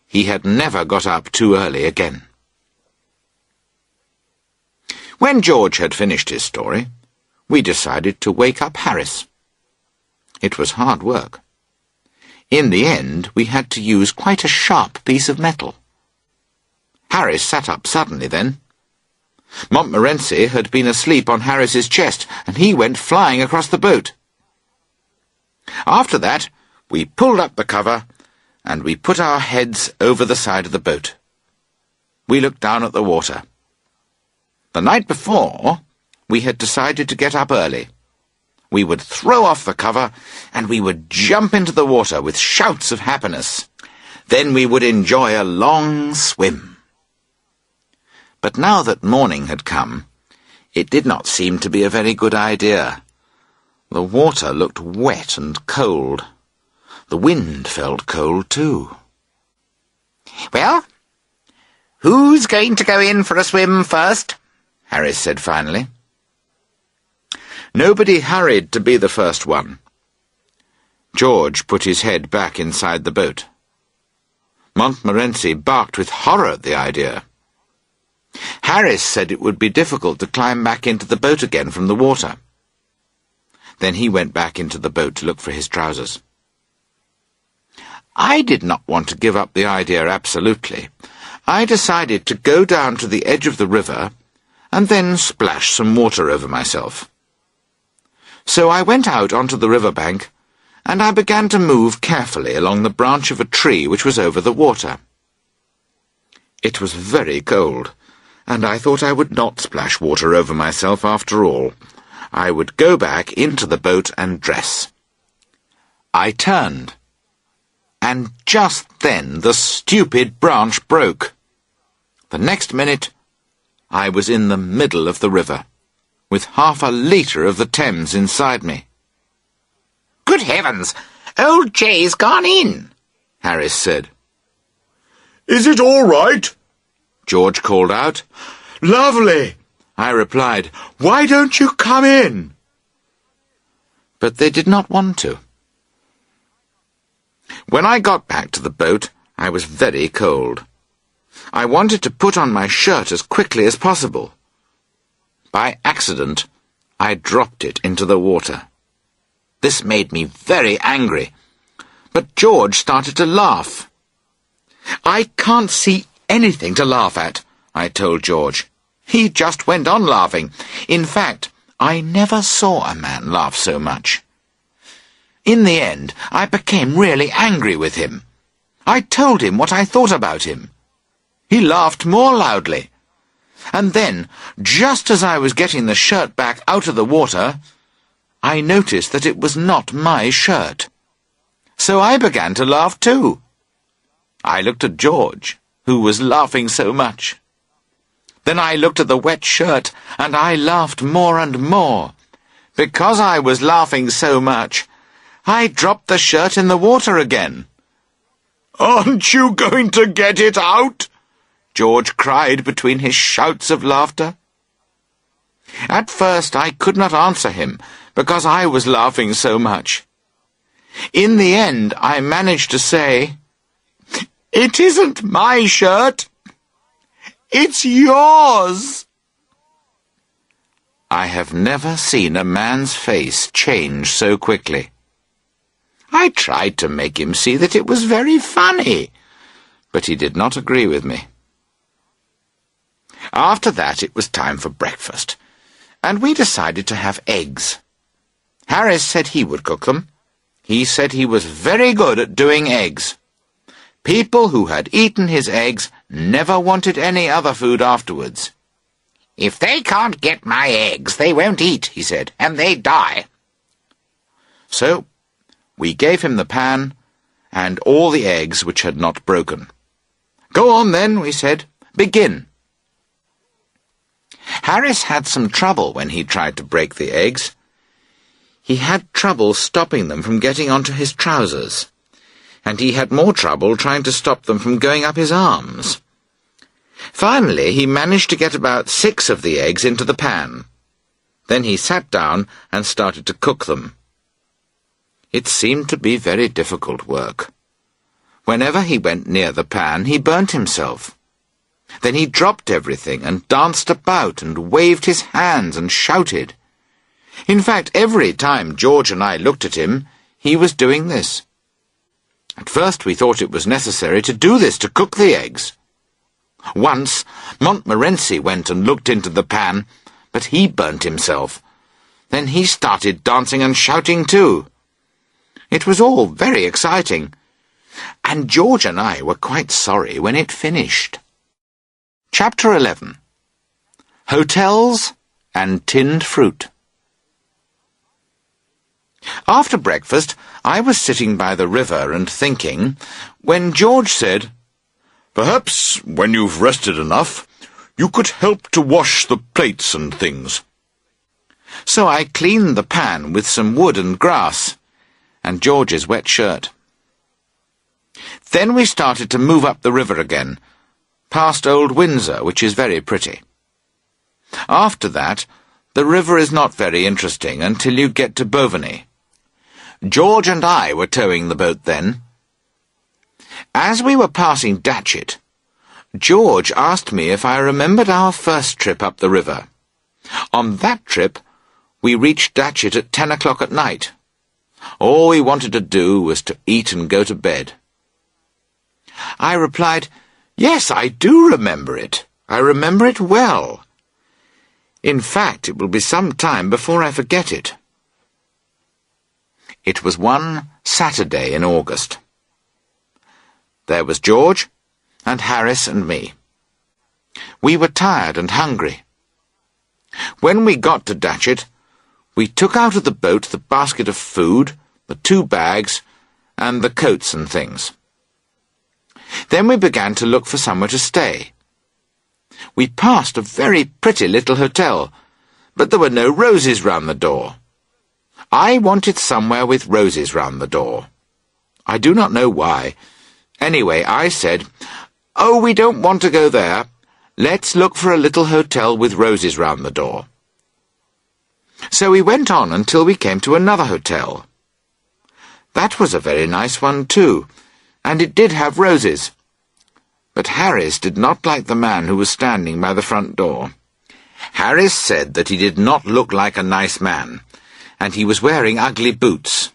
he had never got up too early again. When George had finished his story, we decided to wake up Harris. It was hard work. In the end, we had to use quite a sharp piece of metal. Harris sat up suddenly then. Montmorency had been asleep on Harris's chest, and he went flying across the boat. After that, we pulled up the cover, and we put our heads over the side of the boat. We looked down at the water. The night before, we had decided to get up early. We would throw off the cover, and we would jump into the water with shouts of happiness. Then we would enjoy a long swim. But now that morning had come, it did not seem to be a very good idea. The water looked wet and cold. The wind felt cold too. "Well, who's going to go in for a swim first?" Harris said finally. Nobody hurried to be the first one. George put his head back inside the boat. Montmorency barked with horror at the idea. Harris said it would be difficult to climb back into the boat again from the water. Then he went back into the boat to look for his trousers. I did not want to give up the idea absolutely. I decided to go down to the edge of the river and then splash some water over myself. So I went out onto the river bank, and I began to move carefully along the branch of a tree which was over the water. It was very cold, and I thought I would not splash water over myself after all. I would go back into the boat and dress. I turned, and just then the stupid branch broke. The next minute, I was in the middle of the river, with 1/2 litre of the Thames inside me. "Good heavens! Old Jay's gone in," Harris said. Is it all right? George called out. "Lovely," I replied. "Why don't you come in?" But they did not want to. When I got back to the boat, I was very cold. I wanted to put on my shirt as quickly as possible. By accident, I dropped it into the water. This made me very angry, but George started to laugh. "I can't see anything to laugh at," I told George. He just went on laughing. In fact, I never saw a man laugh so much. In the end, I became really angry with him. I told him what I thought about him. He laughed more loudly. And then, just as I was getting the shirt back out of the water, I noticed that it was not my shirt. So I began to laugh too. I looked at George, who was laughing so much. Then I looked at the wet shirt, and I laughed more and more. Because I was laughing so much, I dropped the shirt in the water again. Aren't you going to get it out? George cried between his shouts of laughter. At first I could not answer him, because I was laughing so much. In the end I managed to say, "It isn't my shirt. It's yours." I have never seen a man's face change so quickly. I tried to make him see that it was very funny, but he did not agree with me. After that it was time for breakfast, and we decided to have eggs. Harris said he would cook them. He said he was very good at doing eggs. People who had eaten his eggs never wanted any other food afterwards. If they can't get my eggs, they won't eat, he said, and they die. So we gave him the pan and all the eggs which had not broken. Go on then, we said. Begin. Harris had some trouble when he tried to break the eggs. He had trouble stopping them from getting onto his trousers, and he had more trouble trying to stop them from going up his arms. Finally, he managed to get about 6 of the eggs into the pan. Then he sat down and started to cook them. It seemed to be very difficult work. Whenever he went near the pan, he burnt himself. Then he dropped everything and danced about and waved his hands and shouted. In fact, every time George and I looked at him, he was doing this. At first we thought it was necessary to do this to cook the eggs. Once, Montmorency went and looked into the pan, but he burnt himself. Then he started dancing and shouting too. It was all very exciting, and George and I were quite sorry when it finished. Chapter 11. Hotels and Tinned Fruit. After breakfast, I was sitting by the river and thinking, when George said, "Perhaps, when you've rested enough, you could help to wash the plates and things." So I cleaned the pan with some wood and grass, and George's wet shirt. Then we started to move up the river again, past Old Windsor, which is very pretty. After that, the river is not very interesting until you get to Bovany. George and I were towing the boat then. As we were passing Datchet, George asked me if I remembered our first trip up the river. On that trip, we reached Datchet at 10 o'clock at night. All we wanted to do was to eat and go to bed. I replied, "Yes, I do remember it. I remember it well. In fact, it will be some time before I forget it." It was one Saturday in August. There was George, and Harris and me. We were tired and hungry. When we got to Datchet, we took out of the boat the basket of food, the 2 bags, and the coats and things. Then we began to look for somewhere to stay. We passed a very pretty little hotel, but there were no roses round the door. I wanted somewhere with roses round the door. I do not know why. Anyway, I said, "Oh, we don't want to go there. Let's look for a little hotel with roses round the door." So we went on until we came to another hotel. That was a very nice one too, and it did have roses. But Harris did not like the man who was standing by the front door. Harris said that he did not look like a nice man, and he was wearing ugly boots.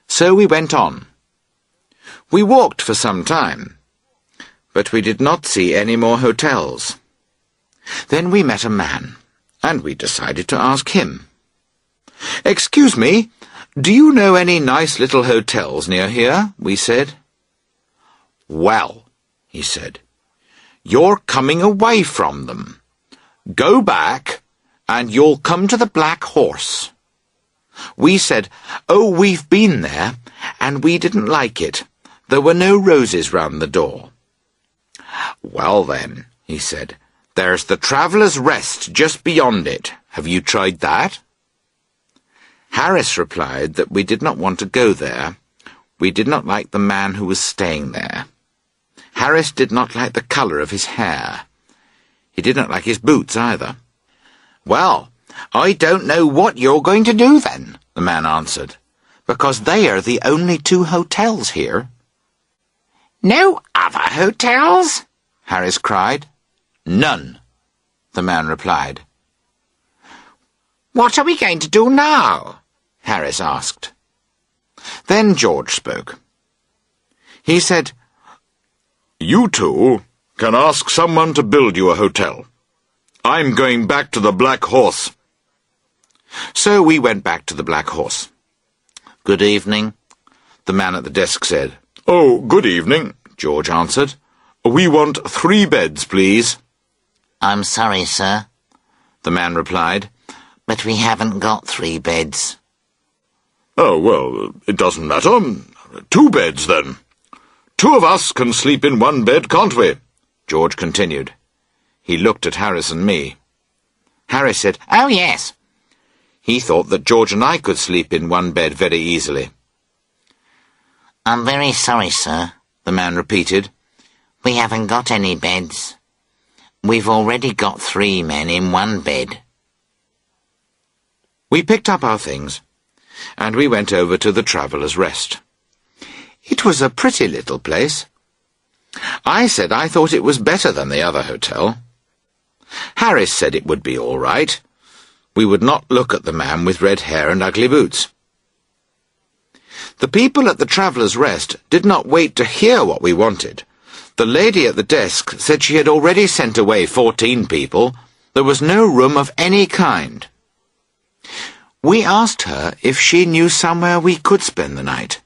So we went on. We walked for some time, but we did not see any more hotels. Then we met a man, and we decided to ask him. "Excuse me, do you know any nice little hotels near here?" we said. "Well," he said, "you're coming away from them. Go back, and you'll come to the Black Horse." We said, "Oh, we've been there, and we didn't like it. There were no roses round the door." "Well then," he said, "there's the Traveller's Rest just beyond it. Have you tried that?" Harris replied that we did not want to go there. We did not like the man who was staying there. Harris did not like the colour of his hair. He did not like his boots either. "Well, I don't know what you're going to do then," the man answered, "because they are the only 2 hotels here." No other hotels? Harris cried. "None," the man replied. What are we going to do now? Harris asked. Then George spoke. He said, "You 2 can ask someone to build you a hotel. I'm going back to the Black Horse." So So we went back to the Black Horse. "Good evening," the man at the desk said. "Oh, good evening," George answered. "We want 3 beds, please." "I'm sorry, sir," the man replied, "but we haven't got 3 beds. "Oh, well, it doesn't matter. 2 beds, then. 2 of us can sleep in 1 bed, can't we?" George continued. He looked at Harris and me. Harris said, "Oh, yes." He thought that George and I could sleep in 1 bed very easily. "I'm very sorry, sir," the man repeated. "We haven't got any beds. We've already got 3 men in 1 bed." We picked up our things, and we went over to the Traveller's Rest. It was a pretty little place. I said I thought it was better than the other hotel. Harris said it would be all right. We would not look at the man with red hair and ugly boots. The people at the Traveller's Rest did not wait to hear what we wanted. The lady at the desk said she had already sent away 14 people. There was no room of any kind. We asked her if she knew somewhere we could spend the night.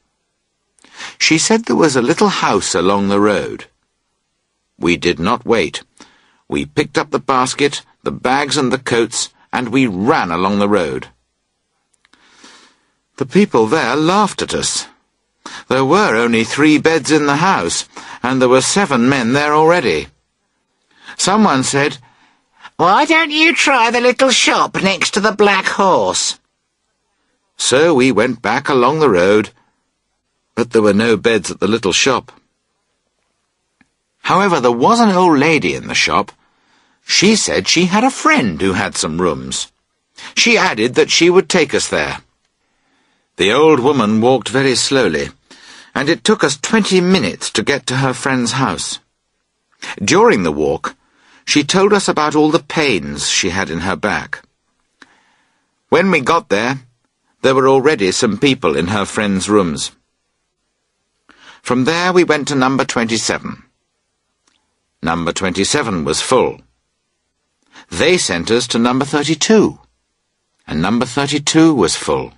She said there was a little house along the road. We did not wait. We picked up the basket, the bags and the coats, and we ran along the road. The people there laughed at us. There were only 3 beds in the house, and there were 7 men there already. Someone said, "Why don't you try the little shop next to the Black Horse?" So we went back along the road, but there were no beds at the little shop. However, there was an old lady in the shop. She said she had a friend who had some rooms. She added that she would take us there. The old woman walked very slowly, and it took us 20 minutes to get to her friend's house. During the walk, she told us about all the pains she had in her back. When we got there were already some people in her friend's rooms. From there we went to number 27. Number 27 was full. They sent us to number 32, and number 32 was full.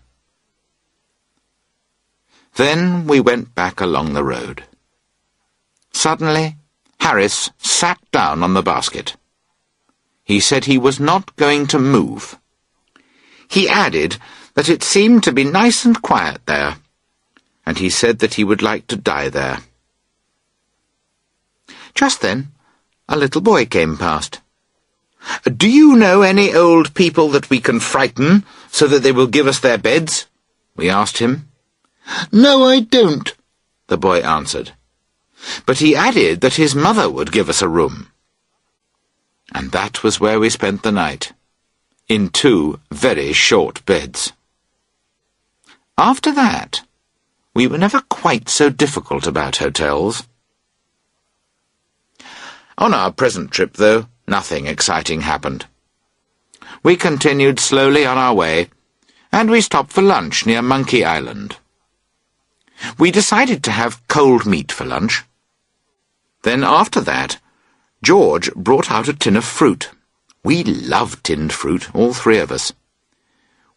Then we went back along the road. Suddenly, Harris sat down on the basket. He said he was not going to move. He added that it seemed to be nice and quiet there, and he said that he would like to die there. Just then, a little boy came past. "Do you know any old people that we can frighten so that they will give us their beds?" we asked him. "No, I don't," the boy answered. But he added that his mother would give us a room. And that was where we spent the night, in 2 very short beds. After that, we were never quite so difficult about hotels. On our present trip, though, nothing exciting happened. We continued slowly on our way, and we stopped for lunch near Monkey Island. We decided to have cold meat for lunch. Then after that, George brought out a tin of fruit. We love tinned fruit, all 3 of us.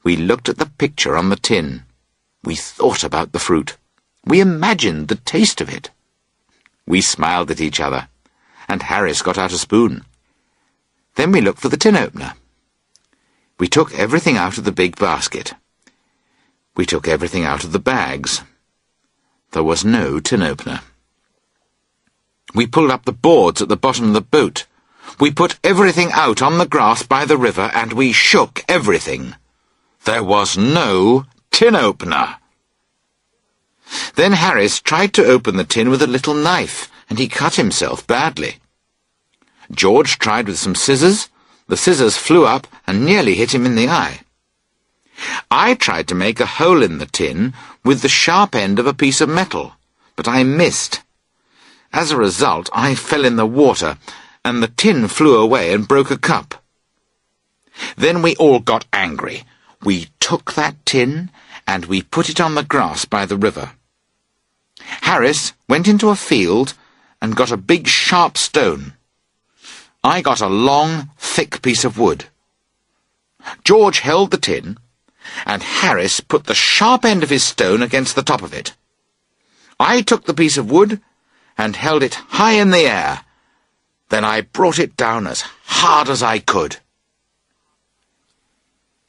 We looked at the picture on the tin. We thought about the fruit. We imagined the taste of it. We smiled at each other, and Harris got out a spoon. Then we looked for the tin opener. We took everything out of the big basket. We took everything out of the bags. There was no tin opener. We pulled up the boards at the bottom of the boat. We put everything out on the grass by the river, and we shook everything. There was no tin opener. Then Harris tried to open the tin with a little knife, and he cut himself badly. George tried with some scissors. The scissors flew up and nearly hit him in the eye. I tried to make a hole in the tin with the sharp end of a piece of metal, but I missed. As a result, I fell in the water, and the tin flew away and broke a cup. Then we all got angry. We took that tin, and we put it on the grass by the river. Harris went into a field and got a big sharp stone. I got a long, thick piece of wood. George held the tin, and Harris put the sharp end of his stone against the top of it. I took the piece of wood and held it high in the air. Then I brought it down as hard as I could.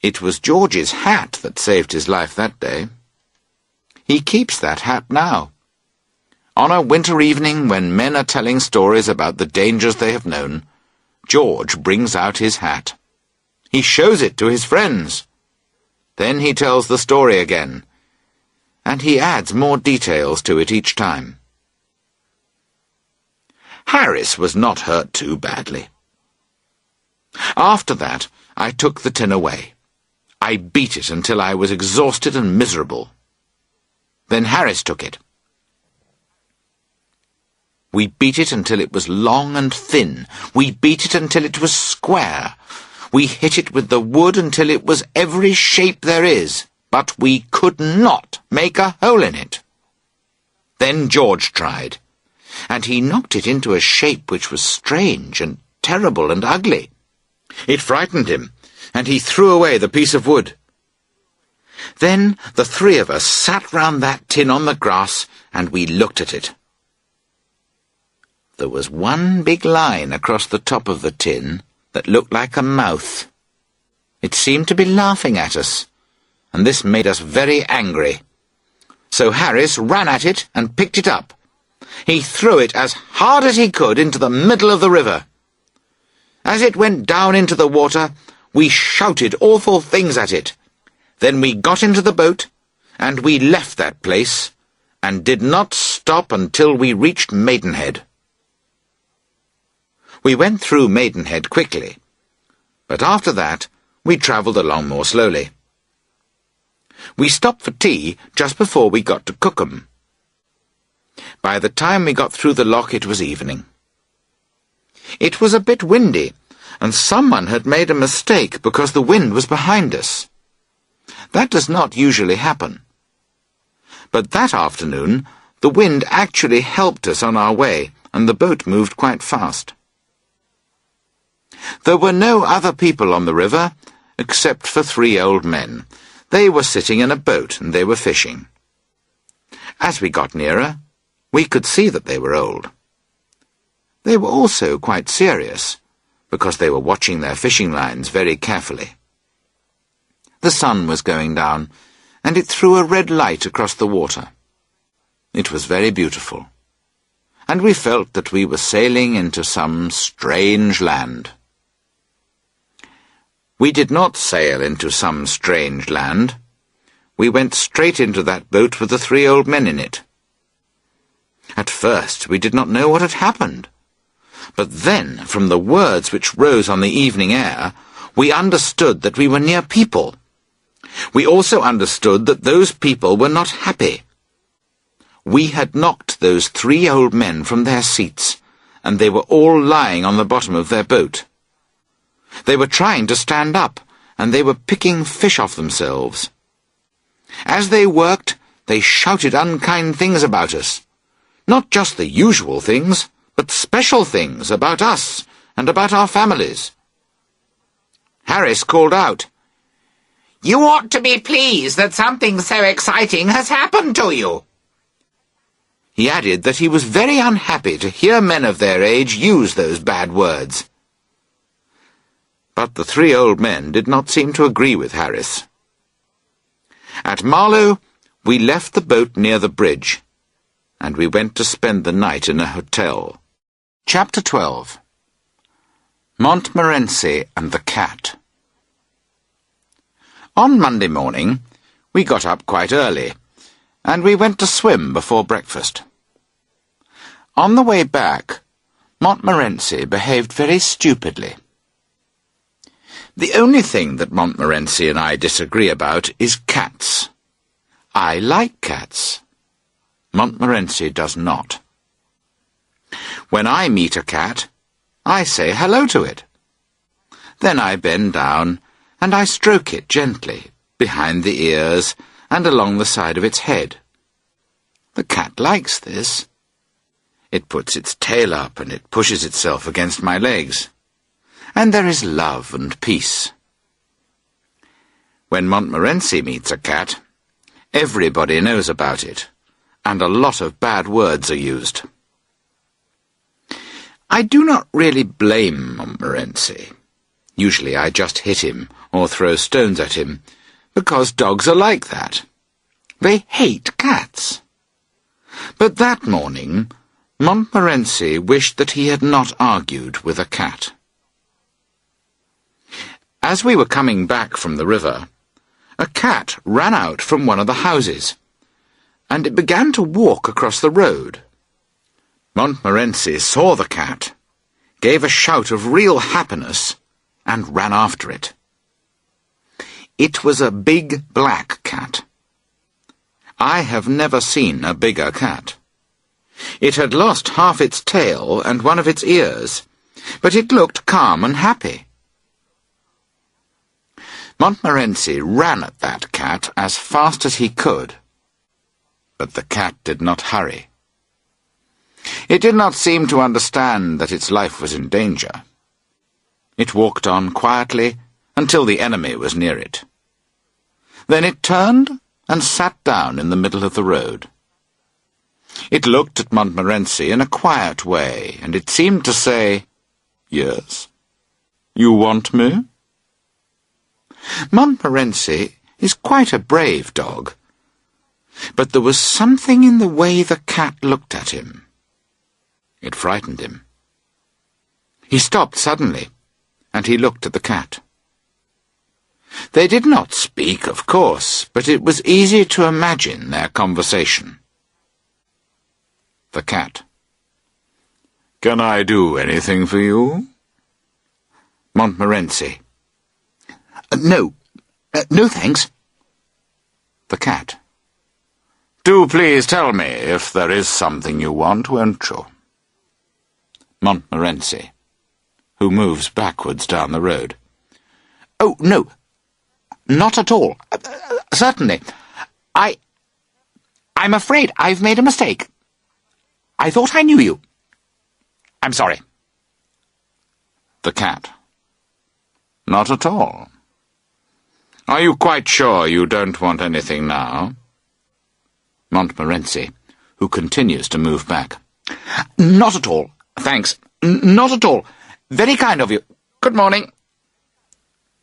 It was George's hat that saved his life that day. He keeps that hat now. On a winter evening when men are telling stories about the dangers they have known, George brings out his hat. He shows it to his friends. Then he tells the story again, and he adds more details to it each time. Harris was not hurt too badly. After that, I took the tin away. I beat it until I was exhausted and miserable. Then Harris took it. We beat it until it was long and thin. We beat it until it was square. We hit it with the wood until it was every shape there is, but we could not make a hole in it. Then George tried, and he knocked it into a shape which was strange and terrible and ugly. It frightened him, and he threw away the piece of wood. Then the three of us sat round that tin on the grass, and we looked at it. There was one big line across the top of the tin that looked like a mouth. It seemed to be laughing at us, and this made us very angry. So Harris ran at it and picked it up. He threw it as hard as he could into the middle of the river. As it went down into the water, we shouted awful things at it. Then we got into the boat, and we left that place, and did not stop until we reached Maidenhead. We went through Maidenhead quickly, but after that we travelled along more slowly. We stopped for tea just before we got to Cookham. By the time we got through the loch it was evening. It was a bit windy, and someone had made a mistake because the wind was behind us. That does not usually happen. But that afternoon the wind actually helped us on our way, and the boat moved quite fast. There were no other people on the river, except for 3 old men. They were sitting in a boat, and they were fishing. As we got nearer, we could see that they were old. They were also quite serious, because they were watching their fishing lines very carefully. The sun was going down, and it threw a red light across the water. It was very beautiful, and we felt that we were sailing into some strange land. We did not sail into some strange land. We went straight into that boat with the 3 old men in it. At first we did not know what had happened, but then, from the words which rose on the evening air, we understood that we were near people. We also understood that those people were not happy. We had knocked those 3 old men from their seats, and they were all lying on the bottom of their boat. They were trying to stand up, and they were picking fish off themselves. As they worked, they shouted unkind things about us. Not just the usual things, but special things about us and about our families. Harris called out, "You ought to be pleased that something so exciting has happened to you." He added that he was very unhappy to hear men of their age use those bad words. But the 3 old men did not seem to agree with Harris. At Marlow, we left the boat near the bridge, and we went to spend the night in a hotel. Chapter 12. Montmorency and the Cat. On Monday morning, we got up quite early, and we went to swim before breakfast. On the way back, Montmorency behaved very stupidly. The only thing that Montmorency and I disagree about is cats. I like cats. Montmorency does not. When I meet a cat, I say hello to it. Then I bend down and I stroke it gently, behind the ears and along the side of its head. The cat likes this. It puts its tail up and it pushes itself against my legs. And there is love and peace. When Montmorency meets a cat, everybody knows about it, and a lot of bad words are used. I do not really blame Montmorency. Usually I just hit him or throw stones at him, because dogs are like that. They hate cats. But that morning, Montmorency wished that he had not argued with a cat. As we were coming back from the river, a cat ran out from one of the houses, and it began to walk across the road. Montmorency saw the cat, gave a shout of real happiness, and ran after it. It was a big black cat. I have never seen a bigger cat. It had lost half its tail and one of its ears, but it looked calm and happy. Montmorency ran at that cat as fast as he could, but the cat did not hurry. It did not seem to understand that its life was in danger. It walked on quietly until the enemy was near it. Then it turned and sat down in the middle of the road. It looked at Montmorency in a quiet way, and it seemed to say, "Yes, you want me?" Montmorency is quite a brave dog, but there was something in the way the cat looked at him. It frightened him. He stopped suddenly, and he looked at the cat. They did not speak, of course, but it was easy to imagine their conversation. The cat. "Can I do anything for you?" Montmorency. No. No, thanks." The cat. "Do please tell me if there is something you want, won't you?" Montmorency, who moves backwards down the road. "Oh, no. Not at all. Certainly. I'm afraid I've made a mistake. I thought I knew you. I'm sorry." The cat. "Not at all. Are you quite sure you don't want anything now?" Montmorency, who continues to move back. "Not at all, thanks. Not at all. Very kind of you. Good morning."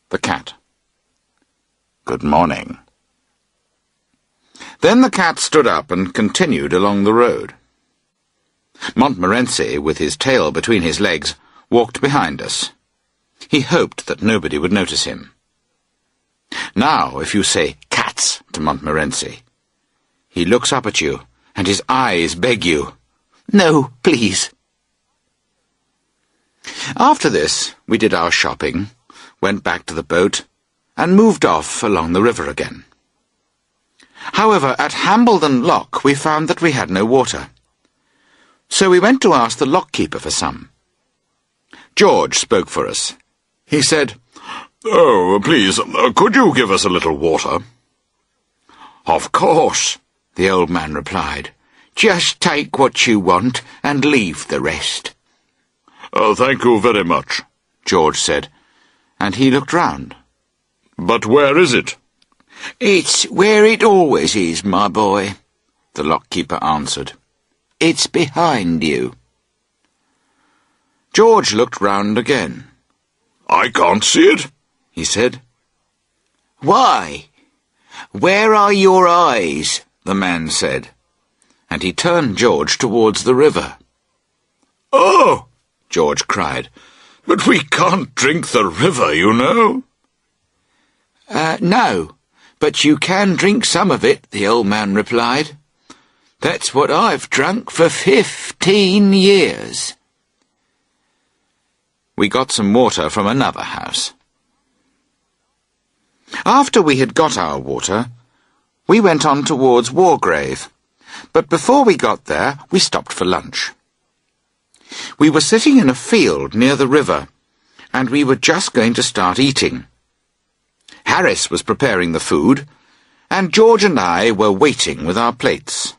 The cat. "Good morning." Then the cat stood up and continued along the road. Montmorency, with his tail between his legs, walked behind us. He hoped that nobody would notice him. Now, if you say "cats" to Montmorency, he looks up at you, and his eyes beg you, "No, please." After this, we did our shopping, went back to the boat, and moved off along the river again. However, at Hambledon Lock we found that we had no water. So we went to ask the lock-keeper for some. George spoke for us. He said, "Oh, please, could you give us a little water?" "Of course," the old man replied. "Just take what you want and leave the rest." Thank you very much," George said, and he looked round. "But where is it?" "It's where it always is, my boy," the lock-keeper answered. "It's behind you." George looked round again. "I can't see it," he said. "Why? Where are your eyes?" the man said, and he turned George towards the river. "Oh!" George cried. "But we can't drink the river, you know." No, but you can drink some of it," the old man replied. "That's what I've drunk for 15 years. We got some water from another house. After we had got our water, we went on towards Wargrave, but before we got there, we stopped for lunch. We were sitting in a field near the river, and we were just going to start eating. Harris was preparing the food, and George and I were waiting with our plates.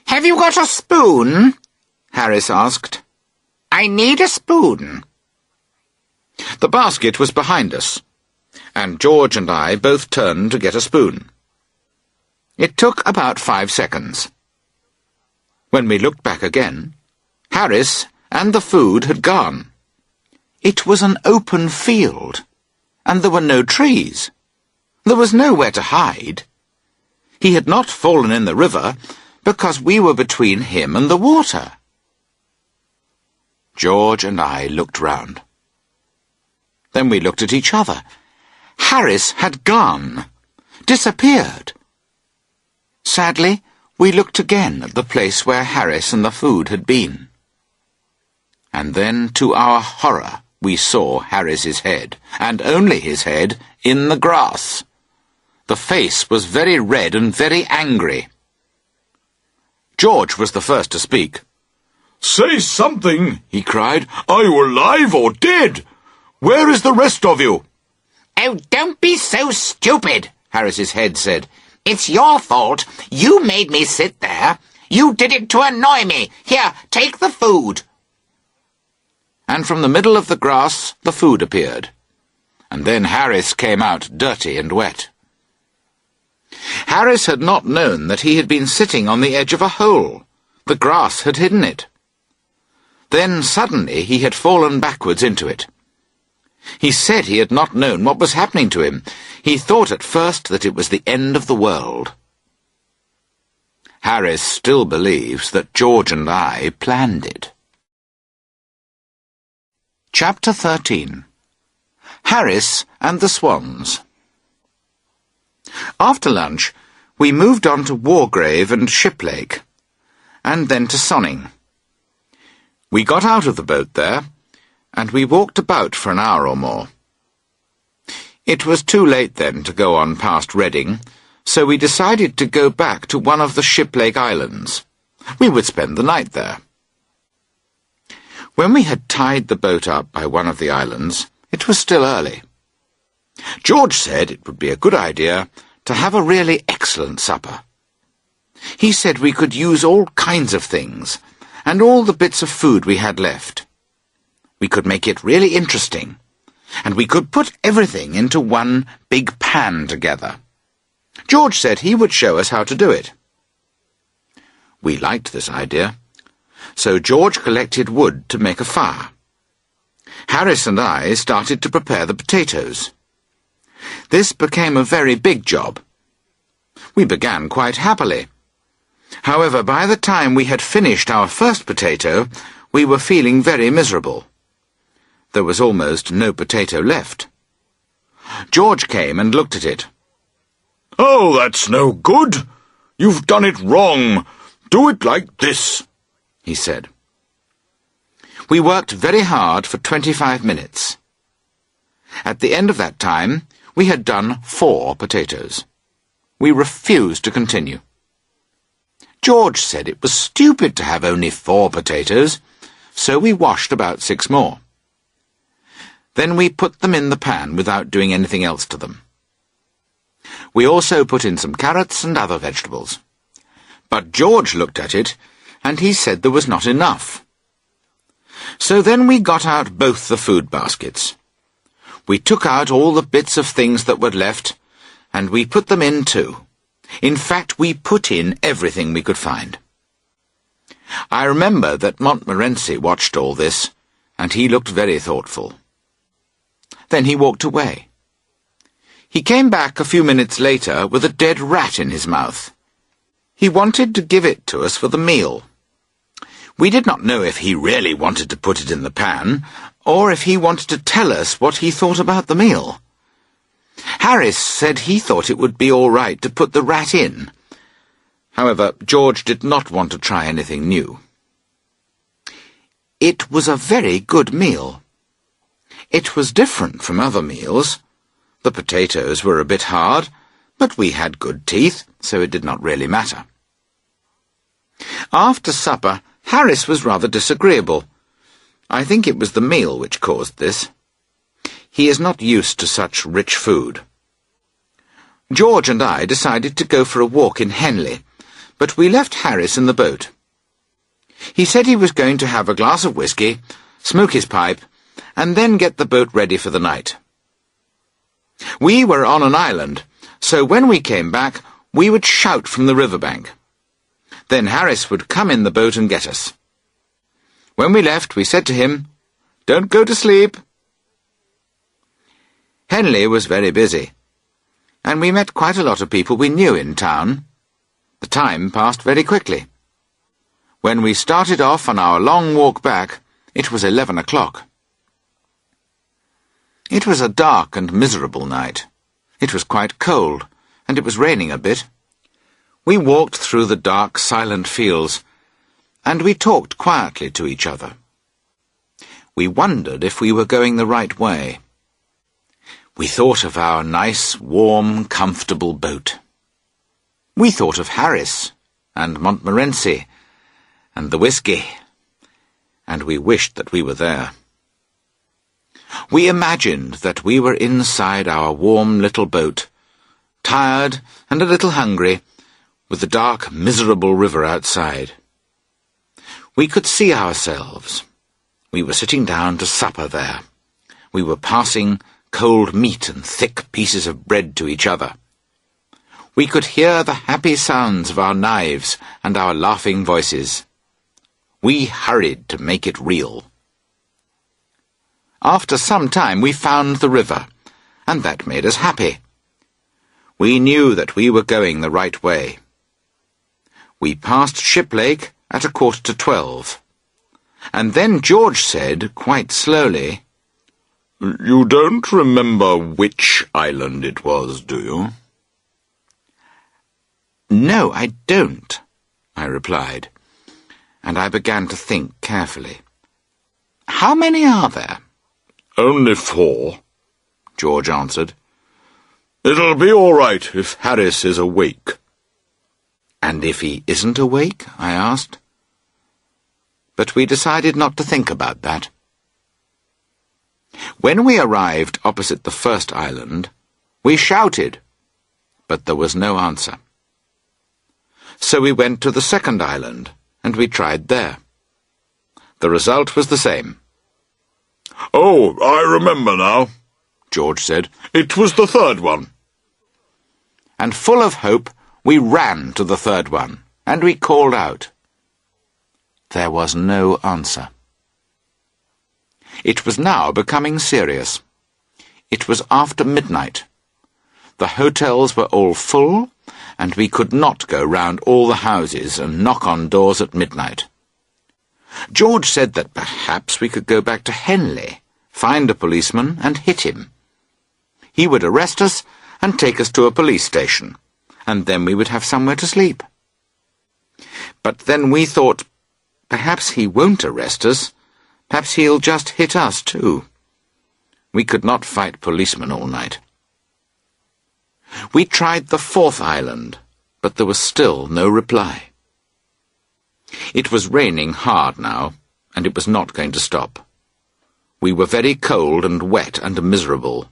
"Have you got a spoon?" Harris asked. "I need a spoon." The basket was behind us, and George and I both turned to get a spoon. It took about 5 seconds. When we looked back again, Harris and the food had gone. It was an open field, and there were no trees. There was nowhere to hide. He had not fallen in the river, because we were between him and the water. George and I looked round. Then we looked at each other. Harris had gone, disappeared. Sadly, we looked again at the place where Harris and the food had been. And then, to our horror, we saw Harris's head, and only his head, in the grass. The face was very red and very angry. George was the first to speak. "Say something," he cried. "Are you alive or dead? Where is the rest of you?" "Oh, don't be so stupid," Harris's head said. "It's your fault. You made me sit there. You did it to annoy me. Here, take the food." And from the middle of the grass the food appeared. And then Harris came out dirty and wet. Harris had not known that he had been sitting on the edge of a hole. The grass had hidden it. Then suddenly he had fallen backwards into it. He said he had not known what was happening to him. He thought at first that it was the end of the world. Harris still believes that George and I planned it. Chapter 13. Harris and the Swans. After lunch, we moved on to Wargrave and Shiplake, and then to Sonning. We got out of the boat there, and we walked about for an hour or more. It was too late then to go on past Reading, so we decided to go back to one of the Shiplake Islands. We would spend the night there. When we had tied the boat up by one of the islands, it was still early. George said it would be a good idea to have a really excellent supper. He said we could use all kinds of things, and all the bits of food we had left. We could make it really interesting, and we could put everything into one big pan together. George said he would show us how to do it. We liked this idea, so George collected wood to make a fire. Harris and I started to prepare the potatoes. This became a very big job. We began quite happily. However, by the time we had finished our first potato, we were feeling very miserable. There was almost no potato left. George came and looked at it. "Oh, that's no good. You've done it wrong. Do it like this," he said. We worked very hard for 25 minutes. At the end of that time, we had done 4 potatoes. We refused to continue. George said it was stupid to have only 4 potatoes, so we washed about 6 more. Then we put them in the pan without doing anything else to them. We also put in some carrots and other vegetables. But George looked at it, and he said there was not enough. So then we got out both the food baskets. We took out all the bits of things that were left, and we put them in too. In fact, we put in everything we could find. I remember that Montmorency watched all this, and he looked very thoughtful. Then he walked away. He came back a few minutes later with a dead rat in his mouth. He wanted to give it to us for the meal. We did not know if he really wanted to put it in the pan, or if he wanted to tell us what he thought about the meal. Harris said he thought it would be all right to put the rat in. However, George did not want to try anything new. It was a very good meal. It was different from other meals. The potatoes were a bit hard, but we had good teeth, so it did not really matter. After supper, Harris was rather disagreeable. I think it was the meal which caused this. He is not used to such rich food. George and I decided to go for a walk in Henley, but we left Harris in the boat. He said he was going to have a glass of whisky, smoke his pipe, and then get the boat ready for the night. We were on an island, so when we came back, we would shout from the riverbank. Then Harris would come in the boat and get us. When we left, we said to him, "Don't go to sleep." Henley was very busy, and we met quite a lot of people we knew in town. The time passed very quickly. When we started off on our long walk back, it was 11 o'clock. It was a dark and miserable night. It was quite cold, and it was raining a bit. We walked through the dark, silent fields, and we talked quietly to each other. We wondered if we were going the right way. We thought of our nice, warm, comfortable boat. We thought of Harris and Montmorency and the whisky, and we wished that we were there. We imagined that we were inside our warm little boat, tired and a little hungry, with the dark, miserable river outside. We could see ourselves. We were sitting down to supper there. We were passing cold meat and thick pieces of bread to each other. We could hear the happy sounds of our knives and our laughing voices. We hurried to make it real. After some time we found the river, and that made us happy. We knew that we were going the right way. We passed Ship Lake at 11:45, and then George said, quite slowly, "You don't remember which island it was, do you?" "No, I don't," I replied, and I began to think carefully. "How many are there?" "Only 4, George answered. "It'll be all right if Harris is awake." "And if he isn't awake?" I asked. But we decided not to think about that. When we arrived opposite the first island, we shouted, but there was no answer. So we went to the second island, and we tried there. The result was the same. "Oh, I remember now," George said. "It was the third one." And full of hope, we ran to the third one, and we called out. There was no answer. It was now becoming serious. It was after midnight. The hotels were all full, and we could not go round all the houses and knock on doors at midnight. George said that perhaps we could go back to Henley, find a policeman, and hit him. He would arrest us and take us to a police station, and then we would have somewhere to sleep. But then we thought, perhaps he won't arrest us. Perhaps he'll just hit us too. We could not fight policemen all night. We tried the fourth island, but there was still no reply. It was raining hard now, and it was not going to stop. We were very cold and wet and miserable.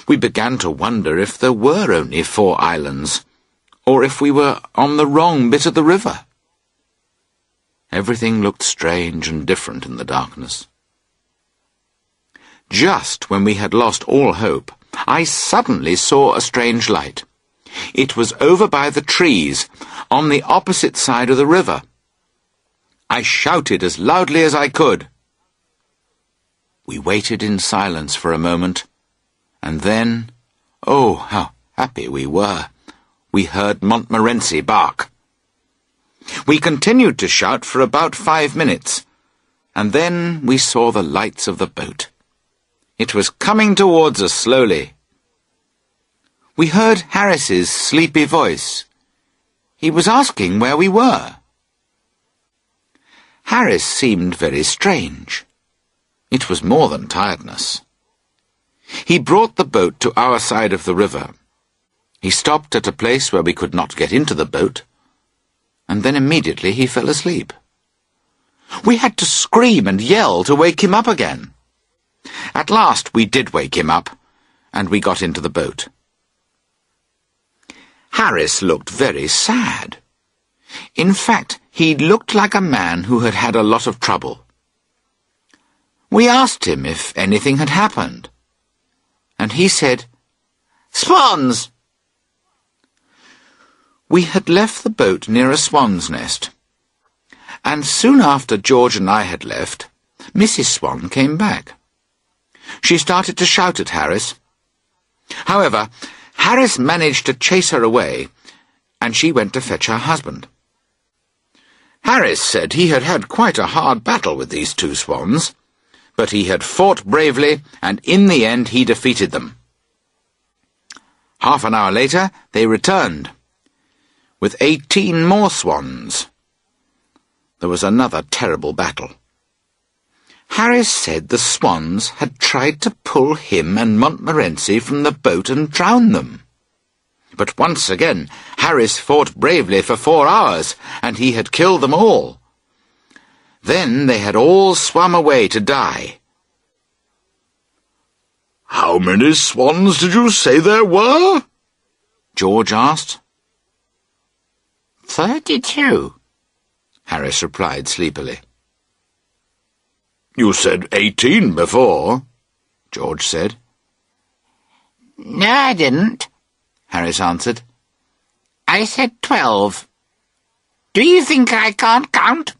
We began to wonder if there were only 4 islands, or if we were on the wrong bit of the river. Everything looked strange and different in the darkness. Just when we had lost all hope, I suddenly saw a strange light. It was over by the trees, on the opposite side of the river. I shouted as loudly as I could. We waited in silence for a moment, and then, oh, how happy we were, we heard Montmorency bark. We continued to shout for about 5 minutes, and then we saw the lights of the boat. It was coming towards us slowly. We heard Harris's sleepy voice. He was asking where we were. Harris seemed very strange. It was more than tiredness. He brought the boat to our side of the river. He stopped at a place where we could not get into the boat, and then immediately he fell asleep. We had to scream and yell to wake him up again. At last we did wake him up, and we got into the boat. Harris looked very sad. In fact, he looked like a man who had had a lot of trouble. We asked him if anything had happened, and he said, "Swans!" We had left the boat near a swan's nest, and soon after George and I had left, Mrs. Swan came back. She started to shout at Harris. However, Harris managed to chase her away, and she went to fetch her husband. Harris said he had had quite a hard battle with these two swans, but he had fought bravely, and in the end he defeated them. Half an hour later, they returned, with 18 more swans. There was another terrible battle. Harris said the swans had tried to pull him and Montmorency from the boat and drown them. But once again, Harris fought bravely for 4 hours, and he had killed them all. Then they had all swum away to die. "How many swans did you say there were?" George asked. 32, Harris replied sleepily. "You said 18 before," George said. "No, I didn't," Harris answered. "I said 12. Do you think I can't count?"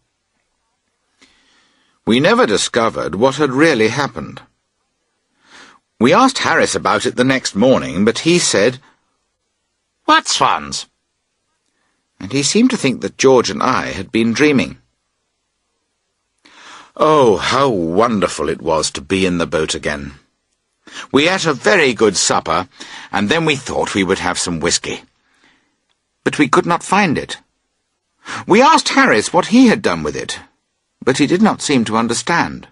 We never discovered what had really happened. We asked Harris about it the next morning, but he said, "What swans?" and he seemed to think that George and I had been dreaming. Oh, how wonderful it was to be in the boat again. We ate a very good supper, and then we thought we would have some whisky. But we could not find it. We asked Harris what he had done with it, but he did not seem to understand.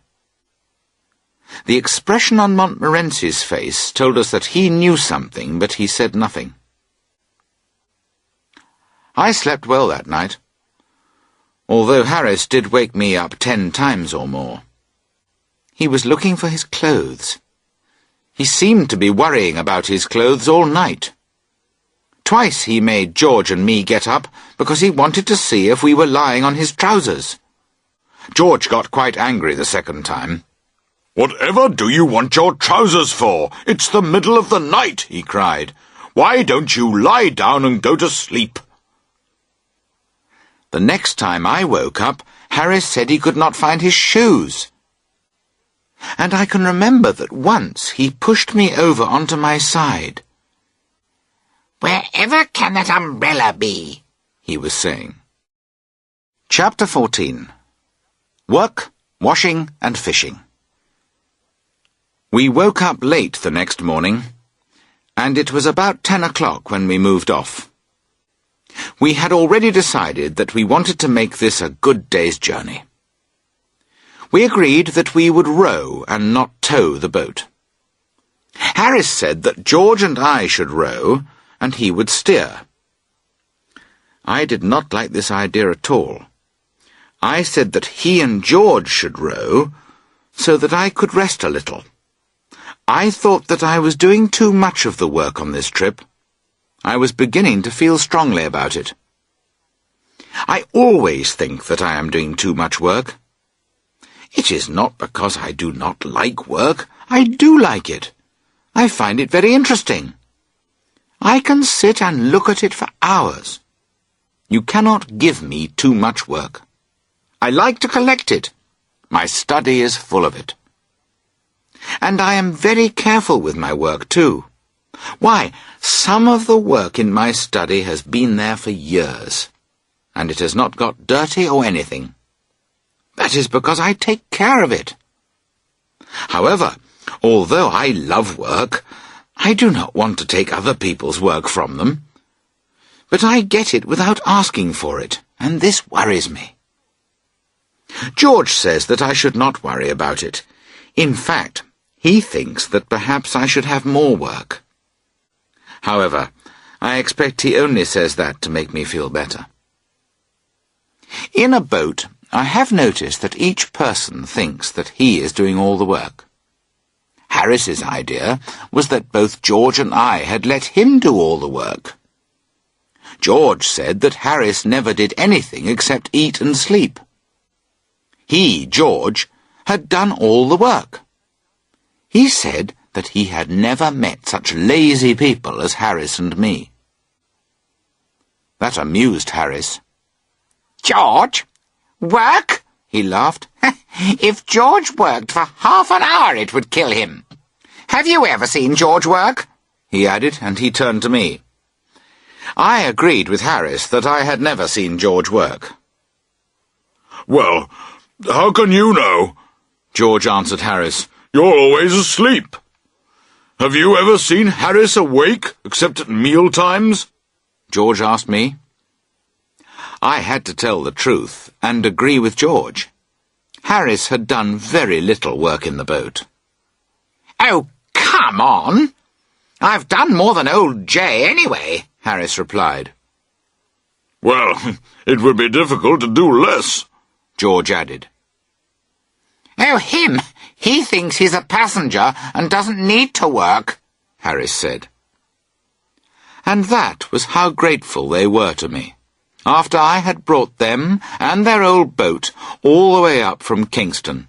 The expression on Montmorency's face told us that he knew something, but he said nothing. I slept well that night, although Harris did wake me up 10 times or more. He was looking for his clothes. He seemed to be worrying about his clothes all night. Twice he made George and me get up because he wanted to see if we were lying on his trousers. George got quite angry the second time. "Whatever do you want your trousers for? It's the middle of the night," he cried. "Why don't you lie down and go to sleep?" The next time I woke up, Harris said he could not find his shoes. And I can remember that once he pushed me over onto my side. "Wherever can that umbrella be?" he was saying. Chapter 14. Work, Washing and Fishing. We woke up late the next morning, and it was about 10 o'clock when we moved off. We had already decided that we wanted to make this a good day's journey. We agreed that we would row and not tow the boat. Harris said that George and I should row, and he would steer. I did not like this idea at all. I said that he and George should row, so that I could rest a little. I thought that I was doing too much of the work on this trip. I was beginning to feel strongly about it. I always think that I am doing too much work. It is not because I do not like work. I do like it. I find it very interesting. I can sit and look at it for hours. You cannot give me too much work. I like to collect it. My study is full of it. And I am very careful with my work, too. Why, some of the work in my study has been there for years, and it has not got dirty or anything. That is because I take care of it. However, although I love work, I do not want to take other people's work from them. But I get it without asking for it, and this worries me. George says that I should not worry about it. In fact, he thinks that perhaps I should have more work. However, I expect he only says that to make me feel better. In a boat, I have noticed that each person thinks that he is doing all the work. Harris's idea was that both George and I had let him do all the work. George said that Harris never did anything except eat and sleep. He, George, had done all the work. He said that he had never met such lazy people as Harris and me. That amused Harris. "George? Work?" he laughed. "If George worked for half an hour, it would kill him. Have you ever seen George work?" he added, and he turned to me. I agreed with Harris that I had never seen George work. "Well, how can you know?" George answered Harris. "You're always asleep. Have you ever seen Harris awake, except at meal times?" George asked me. I had to tell the truth and agree with George. Harris had done very little work in the boat. "Oh, come on! I've done more than old Jay anyway," Harris replied. "Well, it would be difficult to do less," George added. "Oh, him! He thinks he's a passenger and doesn't need to work," Harris said. And that was how grateful they were to me, after I had brought them and their old boat all the way up from Kingston,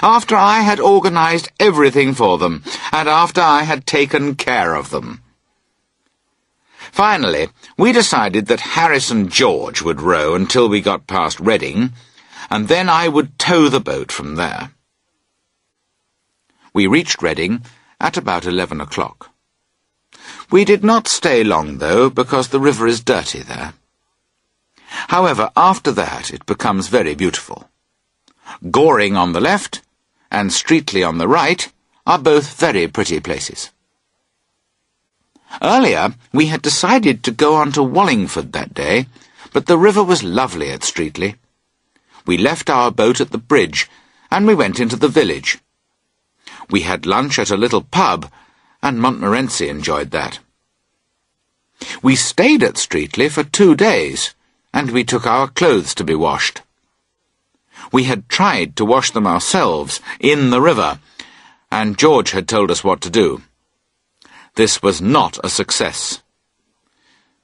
after I had organised everything for them, and after I had taken care of them. Finally, we decided that Harris and George would row until we got past Reading, and then I would tow the boat from there. We reached Reading at about 11 o'clock. We did not stay long, though, because the river is dirty there. However, after that it becomes very beautiful. Goring on the left and Streatley on the right are both very pretty places. Earlier, we had decided to go on to Wallingford that day, but the river was lovely at Streatley. We left our boat at the bridge, and we went into the village. We had lunch at a little pub, and Montmorency enjoyed that. We stayed at Streatley for 2 days, and we took our clothes to be washed. We had tried to wash them ourselves in the river, and George had told us what to do. This was not a success.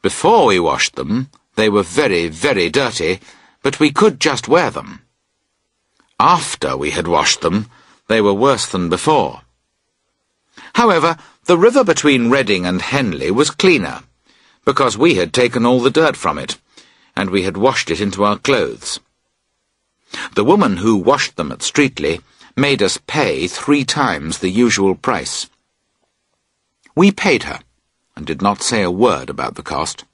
Before we washed them, they were very, very dirty, but we could just wear them. After we had washed them, they were worse than before. However, the river between Reading and Henley was cleaner, because we had taken all the dirt from it, and we had washed it into our clothes. The woman who washed them at Streatley made us pay 3 times the usual price. We paid her, and did not say a word about the cost.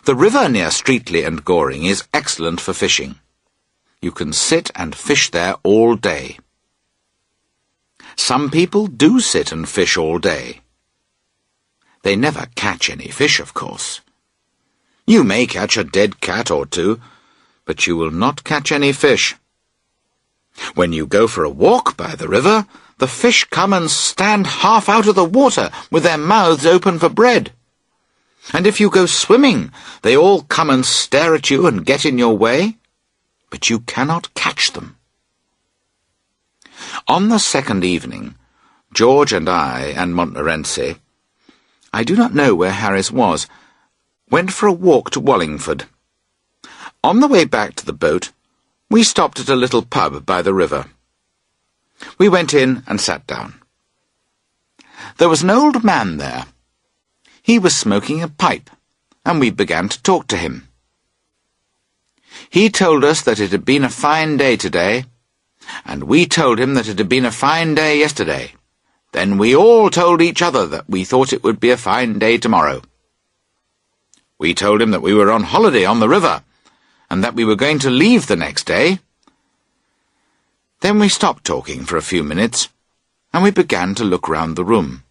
The river near Streatley and Goring is excellent for fishing. You can sit and fish there all day. Some people do sit and fish all day. They never catch any fish, of course. You may catch a dead cat or 2, but you will not catch any fish. When you go for a walk by the river, the fish come and stand half out of the water with their mouths open for bread. And if you go swimming, they all come and stare at you and get in your way, but you cannot catch them. On the second evening, George and I and Montmorency, I do not know where Harris was, went for a walk to Wallingford. On the way back to the boat, we stopped at a little pub by the river. We went in and sat down. There was an old man there. He was smoking a pipe, and we began to talk to him. He told us that it had been a fine day today, and we told him that it had been a fine day yesterday. Then we all told each other that we thought it would be a fine day tomorrow. We told him that we were on holiday on the river, and that we were going to leave the next day. Then we stopped talking for a few minutes, and we began to look round the room.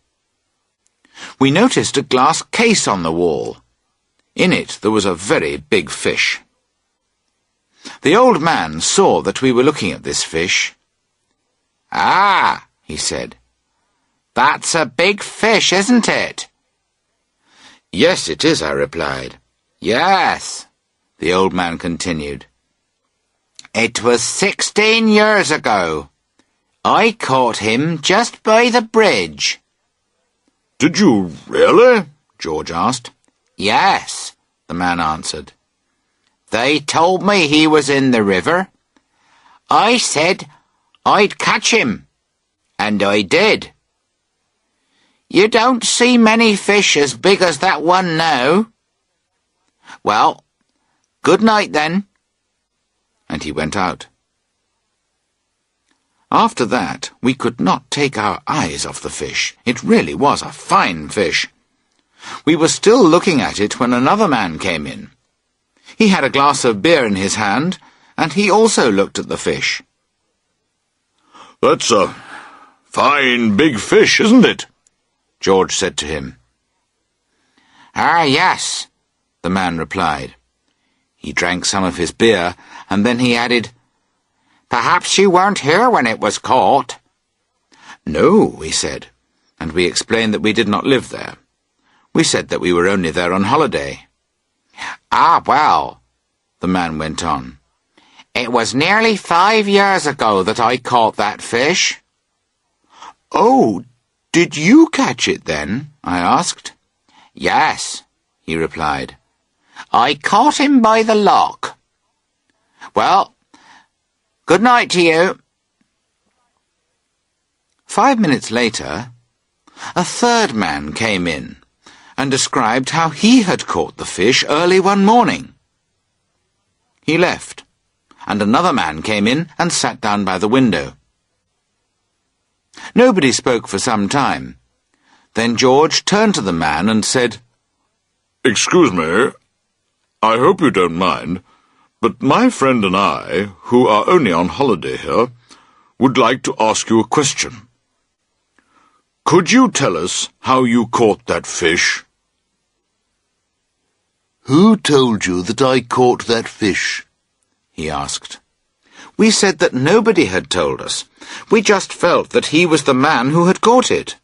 We noticed a glass case on the wall. In it there was a very big fish. The old man saw that we were looking at this fish. "Ah," he said, "that's a big fish, isn't it?" "Yes, it is," I replied. "Yes," the old man continued. "It was 16 years ago. I caught him just by the bridge." "Did you really?" George asked. "Yes," the man answered. "They told me he was in the river. I said I'd catch him, And I did. You don't see many fish as big as that one now. Well, good night then. And he went out. After that, we could not take our eyes off the fish. It really was a fine fish. We were still looking at it when another man came in. He had a glass of beer in his hand, and he also looked at the fish. "That's a fine big fish, isn't it?" George said to him. "Ah, yes," the man replied. He drank some of his beer, and then he added, "Perhaps you weren't here when it was caught." "No," we said, and we explained that we did not live there. We said that we were only there on holiday. "Ah, well," the man went on, "it was nearly 5 years ago that I caught that fish." "Oh, did you catch it then?" I asked. "Yes," he replied. "I caught him by the lock. Well, good night to you." 5 minutes later, a third man came in and described how he had caught the fish early one morning. He left, and another man came in and sat down by the window. Nobody spoke for some time. Then George turned to the man and said, "Excuse me, I hope you don't mind, but my friend and I, who are only on holiday here, would like to ask you a question. Could you tell us how you caught that fish?" "Who told you that I caught that fish?" he asked. We said that nobody had told us. We just felt that he was the man who had caught it.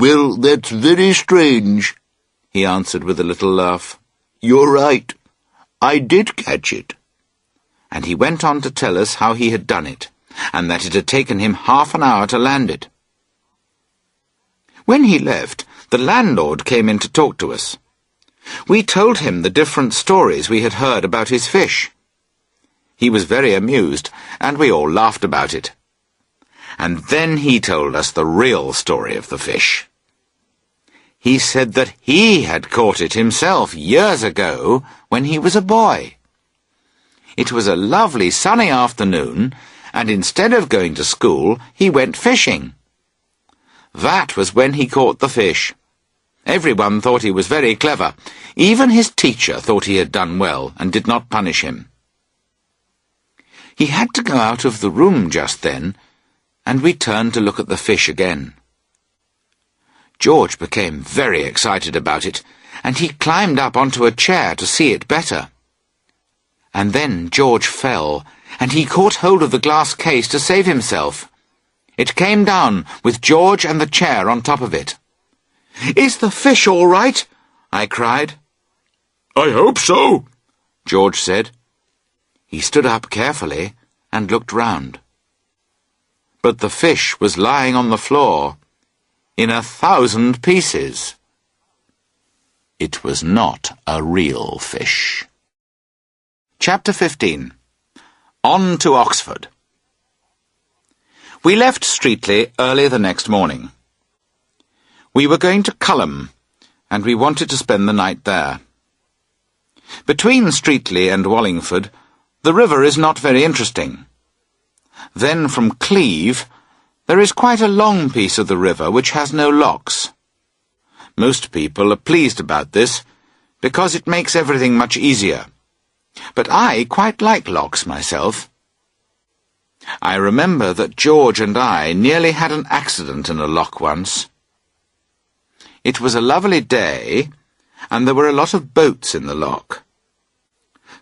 "Well, that's very strange," he answered with a little laugh. "You're right. I did catch it." And he went on to tell us how he had done it, and that it had taken him half an hour to land it. When he left, the landlord came in to talk to us. We told him the different stories we had heard about his fish. He was very amused, and we all laughed about it. And then he told us the real story of the fish. He said that he had caught it himself years ago when he was a boy. It was a lovely sunny afternoon, and instead of going to school, he went fishing. That was when he caught the fish. Everyone thought he was very clever. Even his teacher thought he had done well and did not punish him. He had to go out of the room just then, and we turned to look at the fish again. George became very excited about it, and he climbed up onto a chair to see it better. And then George fell, and he caught hold of the glass case to save himself. It came down with George and the chair on top of it. "Is the fish all right?" I cried. "I hope so," George said. He stood up carefully and looked round. But the fish was lying on the floor, in 1,000 pieces. It was not a real fish. Chapter 15. On to Oxford. We left Streatley early the next morning. We were going to Culham, and we wanted to spend the night there. Between Streatley and Wallingford, the river is not very interesting. Then from Cleeve, there is quite a long piece of the river which has no locks. Most people are pleased about this, because it makes everything much easier. But I quite like locks myself. I remember that George and I nearly had an accident in a lock once. It was a lovely day, and there were a lot of boats in the lock.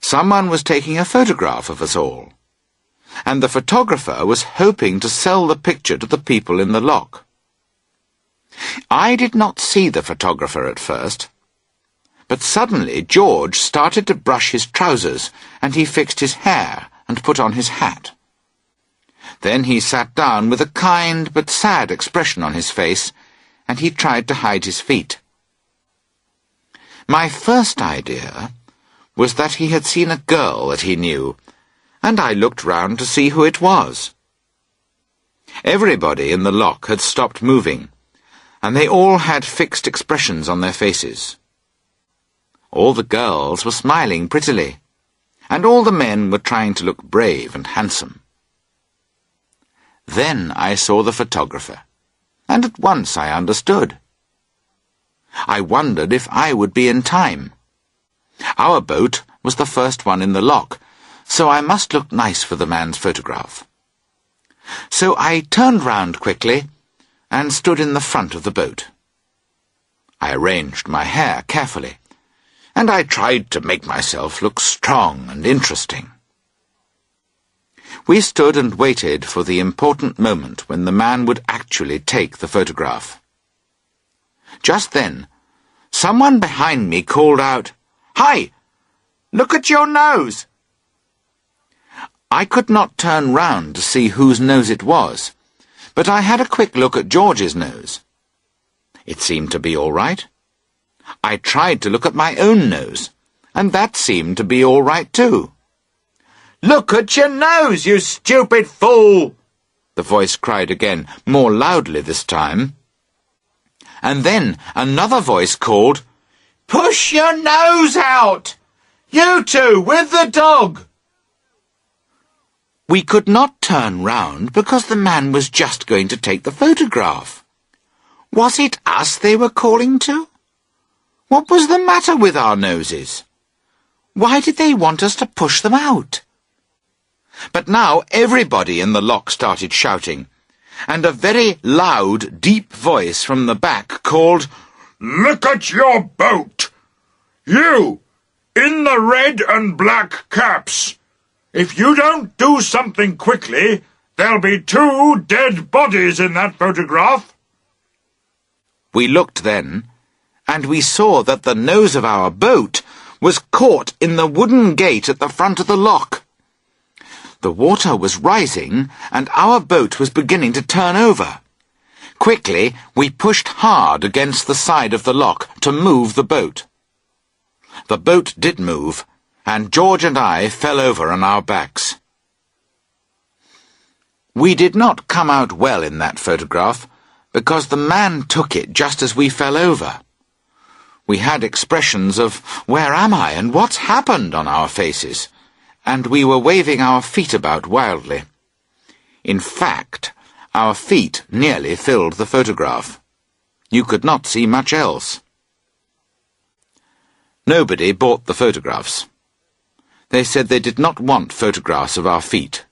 Someone was taking a photograph of us all, and the photographer was hoping to sell the picture to the people in the lock. I did not see the photographer at first, but suddenly George started to brush his trousers, and he fixed his hair and put on his hat. Then he sat down with a kind but sad expression on his face, and he tried to hide his feet. My first idea was that he had seen a girl that he knew, and I looked round to see who it was. Everybody in the lock had stopped moving, and they all had fixed expressions on their faces. All the girls were smiling prettily, and all the men were trying to look brave and handsome. Then I saw the photographer, and at once I understood. I wondered if I would be in time. Our boat was the first one in the lock, so I must look nice for the man's photograph. So I turned round quickly and stood in the front of the boat. I arranged my hair carefully, and I tried to make myself look strong and interesting. We stood and waited for the important moment when the man would actually take the photograph. Just then, someone behind me called out, "Hi! Look at your nose!" I could not turn round to see whose nose it was, but I had a quick look at George's nose. It seemed to be all right. I tried to look at my own nose, and that seemed to be all right too. "Look at your nose, you stupid fool!" the voice cried again, more loudly this time. And then another voice called, "Push your nose out! You two with the dog!" We could not turn round because the man was just going to take the photograph. Was it us they were calling to? What was the matter with our noses? Why did they want us to push them out? But now everybody in the lock started shouting, and a very loud, deep voice from the back called, "Look at your boat! You, in the red and black caps! If you don't do something quickly, there'll be 2 dead bodies in that photograph." We looked then, and we saw that the nose of our boat was caught in the wooden gate at the front of the lock. The water was rising, and our boat was beginning to turn over. Quickly, we pushed hard against the side of the lock to move the boat. The boat did move, and George and I fell over on our backs. We did not come out well in that photograph, because the man took it just as we fell over. We had expressions of, "Where am I and what's happened?" on our faces, and we were waving our feet about wildly. In fact, our feet nearly filled the photograph. You could not see much else. Nobody bought the photographs. They said they did not want photographs of our feet.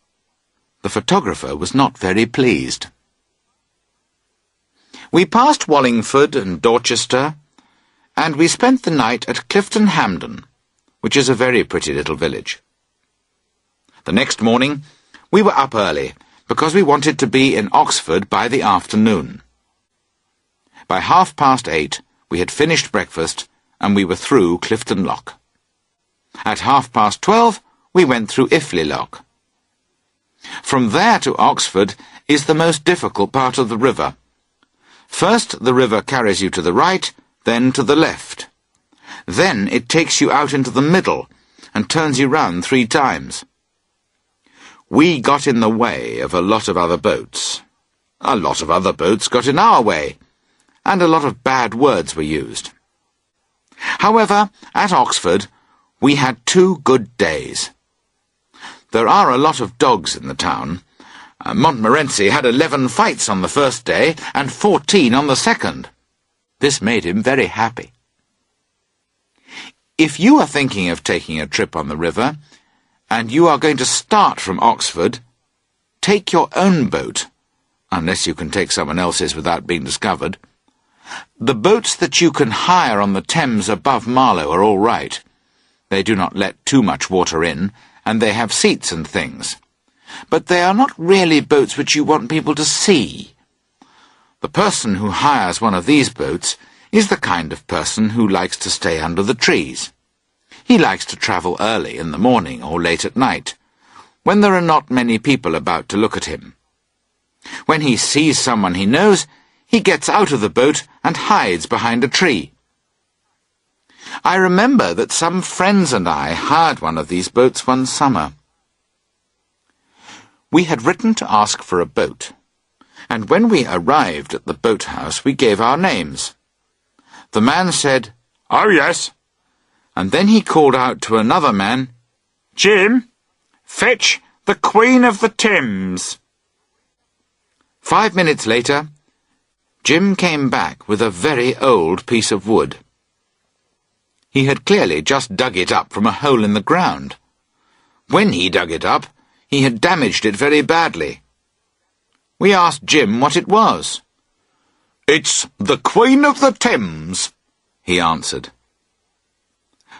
The photographer was not very pleased. We passed Wallingford and Dorchester, and we spent the night at Clifton Hampden, which is a very pretty little village. The next morning, we were up early, because we wanted to be in Oxford by the afternoon. By 8:30, we had finished breakfast, and we were through Clifton Lock. At 12:30, we went through Iffley Lock. From there to Oxford is the most difficult part of the river. First, the river carries you to the right, then to the left. Then it takes you out into the middle and turns you round 3 times. We got in the way of a lot of other boats. A lot of other boats got in our way, and a lot of bad words were used. However, at Oxford, we had 2 good days. There are a lot of dogs in the town. Montmorency had 11 fights on the first day and 14 on the second. This made him very happy. If you are thinking of taking a trip on the river, and you are going to start from Oxford, take your own boat, unless you can take someone else's without being discovered. The boats that you can hire on the Thames above Marlow are all right. They do not let too much water in, and they have seats and things. But they are not really boats which you want people to see. The person who hires one of these boats is the kind of person who likes to stay under the trees. He likes to travel early in the morning or late at night, when there are not many people about to look at him. When he sees someone he knows, he gets out of the boat and hides behind a tree. I remember that some friends and I hired one of these boats one summer. We had written to ask for a boat, and when we arrived at the boathouse we gave our names. The man said, "Oh, yes," and then he called out to another man, "Jim, fetch the Queen of the Thames." 5 minutes later, Jim came back with a very old piece of wood. He had clearly just dug it up from a hole in the ground. When he dug it up, he had damaged it very badly. We asked Jim what it was. "It's the Queen of the Thames," he answered.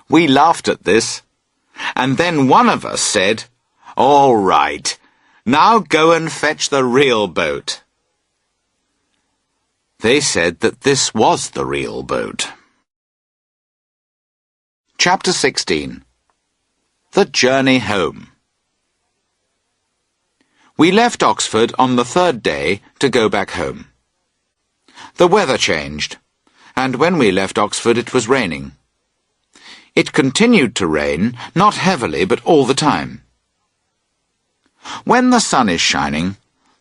We laughed at this, and then one of us said, "All right, now go and fetch the real boat." They said that this was the real boat. Chapter 16. The Journey Home. We left Oxford on the 3rd day to go back home. The weather changed, and when we left Oxford it was raining. It continued to rain, not heavily, but all the time. When the sun is shining,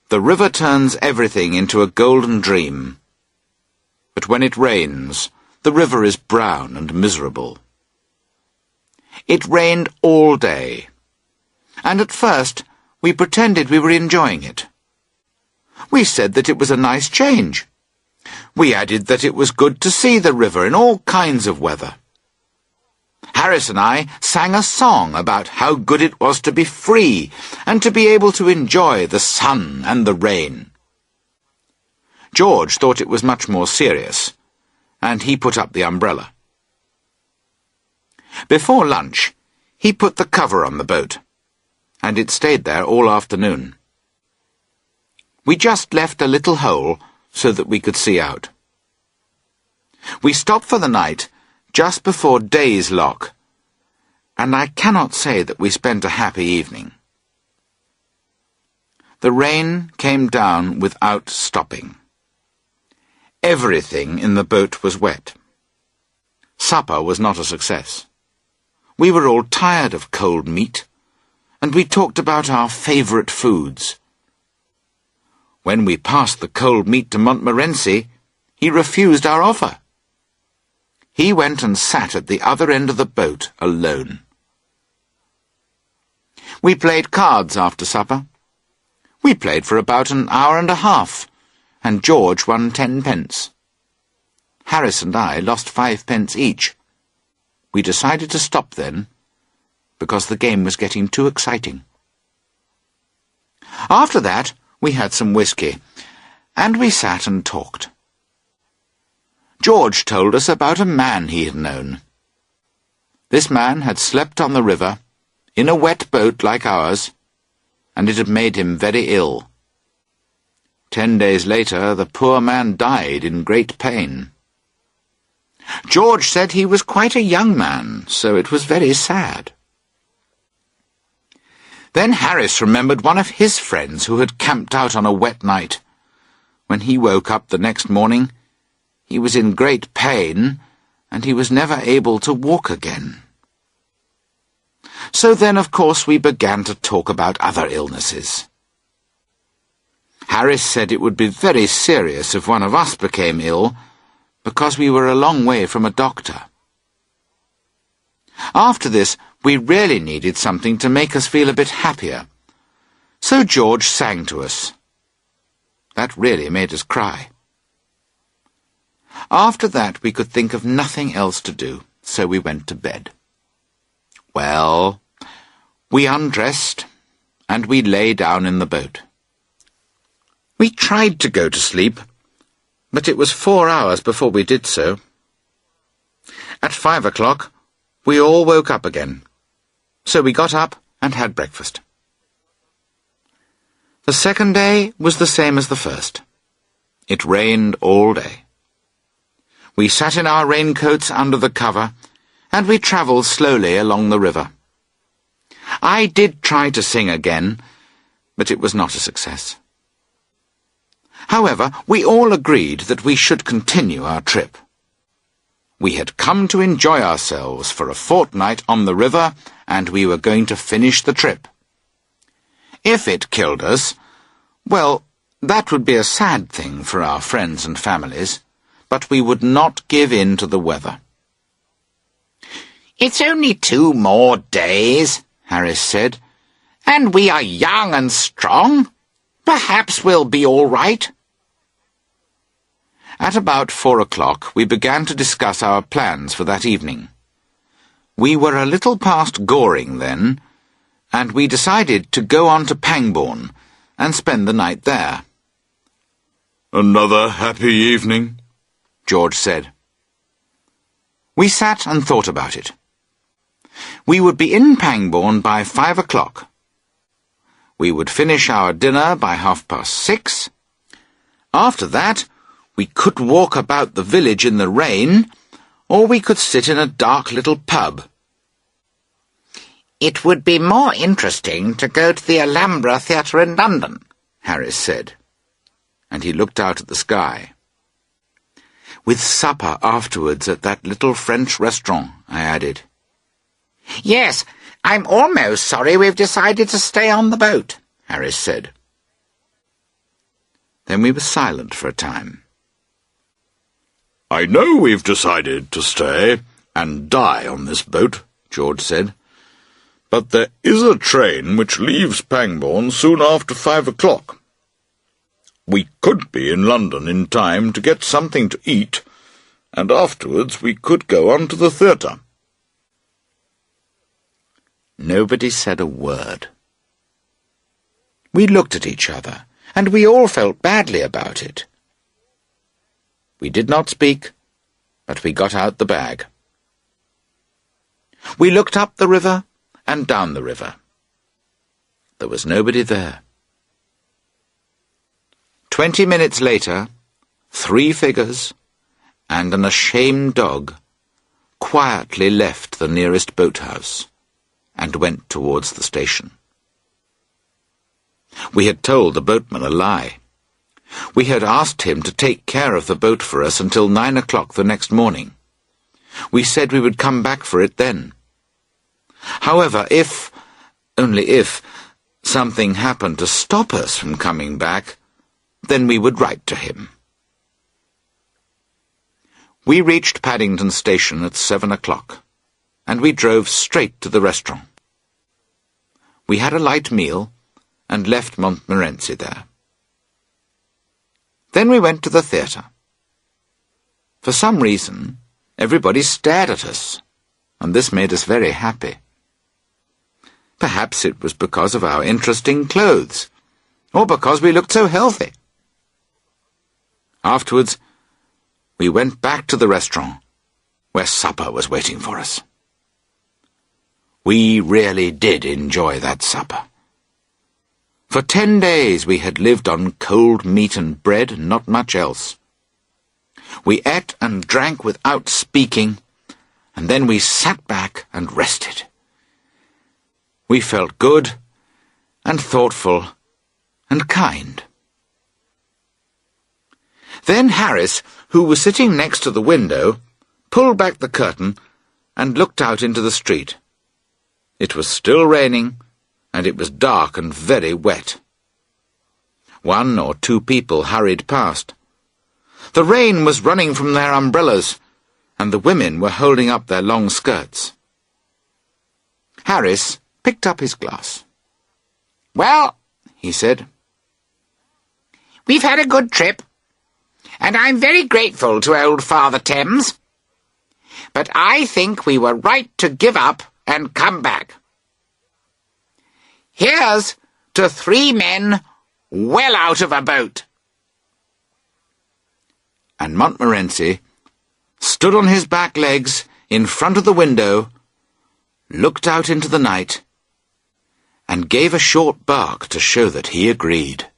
the river turns everything into a golden dream. But when it rains, the river is brown and miserable. It rained all day, and at first we pretended we were enjoying it. We said that it was a nice change. We added that it was good to see the river in all kinds of weather. Harris and I sang a song about how good it was to be free and to be able to enjoy the sun and the rain. George thought it was much more serious, and he put up the umbrella. Before lunch, he put the cover on the boat, and it stayed there all afternoon. We just left a little hole so that we could see out. We stopped for the night just before day's lock, and I cannot say that we spent a happy evening. The rain came down without stopping. Everything in the boat was wet. Supper was not a success. We were all tired of cold meat, and we talked about our favourite foods. When we passed the cold meat to Montmorency, he refused our offer. He went and sat at the other end of the boat alone. We played cards after supper. We played for about an hour and a half, and George won 10 pence. Harris and I lost 5 pence each. We decided to stop then, because the game was getting too exciting. After that, we had some whiskey, and we sat and talked. George told us about a man he had known. This man had slept on the river, in a wet boat like ours, and it had made him very ill. 10 days later, the poor man died in great pain. George said he was quite a young man, so it was very sad. Then Harris remembered one of his friends who had camped out on a wet night. When he woke up the next morning, he was in great pain, and he was never able to walk again. So then, of course, we began to talk about other illnesses. Harris said it would be very serious if one of us became ill, because we were a long way from a doctor. After this, we really needed something to make us feel a bit happier, so George sang to us. That really made us cry. After that, we could think of nothing else to do, so we went to bed. Well, we undressed, and we lay down in the boat. We tried to go to sleep, but it was 4 hours before we did so. At 5 o'clock, we all woke up again, so we got up and had breakfast. The second day was the same as the first. It rained all day. We sat in our raincoats under the cover, and we travelled slowly along the river. I did try to sing again, but it was not a success. However, we all agreed that we should continue our trip. We had come to enjoy ourselves for a fortnight on the river, and we were going to finish the trip. If it killed us, well, That would be a sad thing for our friends and families, but we would not give in to the weather. "It's only 2 more days," Harris said, "and we are young and strong. Perhaps we'll be all right." At about 4 o'clock we began to discuss our plans for that evening. We were a little past Goring then, and we decided to go on to Pangbourne and spend the night there. "Another happy evening," George said. We sat and thought about it. We would be in Pangbourne by 5 o'clock. We would finish our dinner by 6:30. After that, we could walk about the village in the rain, or we could sit in a dark little pub. "It would be more interesting to go to the Alhambra Theatre in London," Harris said, and he looked out at the sky. "With supper afterwards at that little French restaurant," I added. "Yes, I'm almost sorry we've decided to stay on the boat," Harris said. Then we were silent for a time. "I know we've decided to stay and die on this boat," George said, "but there is a train which leaves Pangbourne soon after 5 o'clock. We could be in London in time to get something to eat, and afterwards we could go on to the theatre." Nobody said a word. We looked at each other, and we all felt badly about it. We did not speak, but we got out the bag. We looked up the river and down the river. There was nobody there. 20 minutes later, 3 figures and an ashamed dog quietly left the nearest boathouse and went towards the station. We had told the boatman a lie. We had asked him to take care of the boat for us until 9 o'clock the next morning. We said we would come back for it then. However, only if, something happened to stop us from coming back, then we would write to him. We reached Paddington Station at 7 o'clock, and we drove straight to the restaurant. We had a light meal and left Montmorency there. Then we went to the theatre. For some reason, everybody stared at us, and this made us very happy. Perhaps it was because of our interesting clothes, or because we looked so healthy. Afterwards, we went back to the restaurant, where supper was waiting for us. We really did enjoy that supper. For 10 days we had lived on cold meat and bread and not much else. We ate and drank without speaking, and then we sat back and rested. We felt good and thoughtful and kind. Then Harris, who was sitting next to the window, pulled back the curtain and looked out into the street. It was still raining, and it was dark and very wet. 1 or 2 people hurried past. The rain was running from their umbrellas, and the women were holding up their long skirts. Harris picked up his glass. "Well," he said, "we've had a good trip, and I'm very grateful to old Father Thames. But I think we were right to give up and come back. Here's to 3 men well out of a boat." And Montmorency stood on his back legs in front of the window, looked out into the night, and gave a short bark to show that he agreed.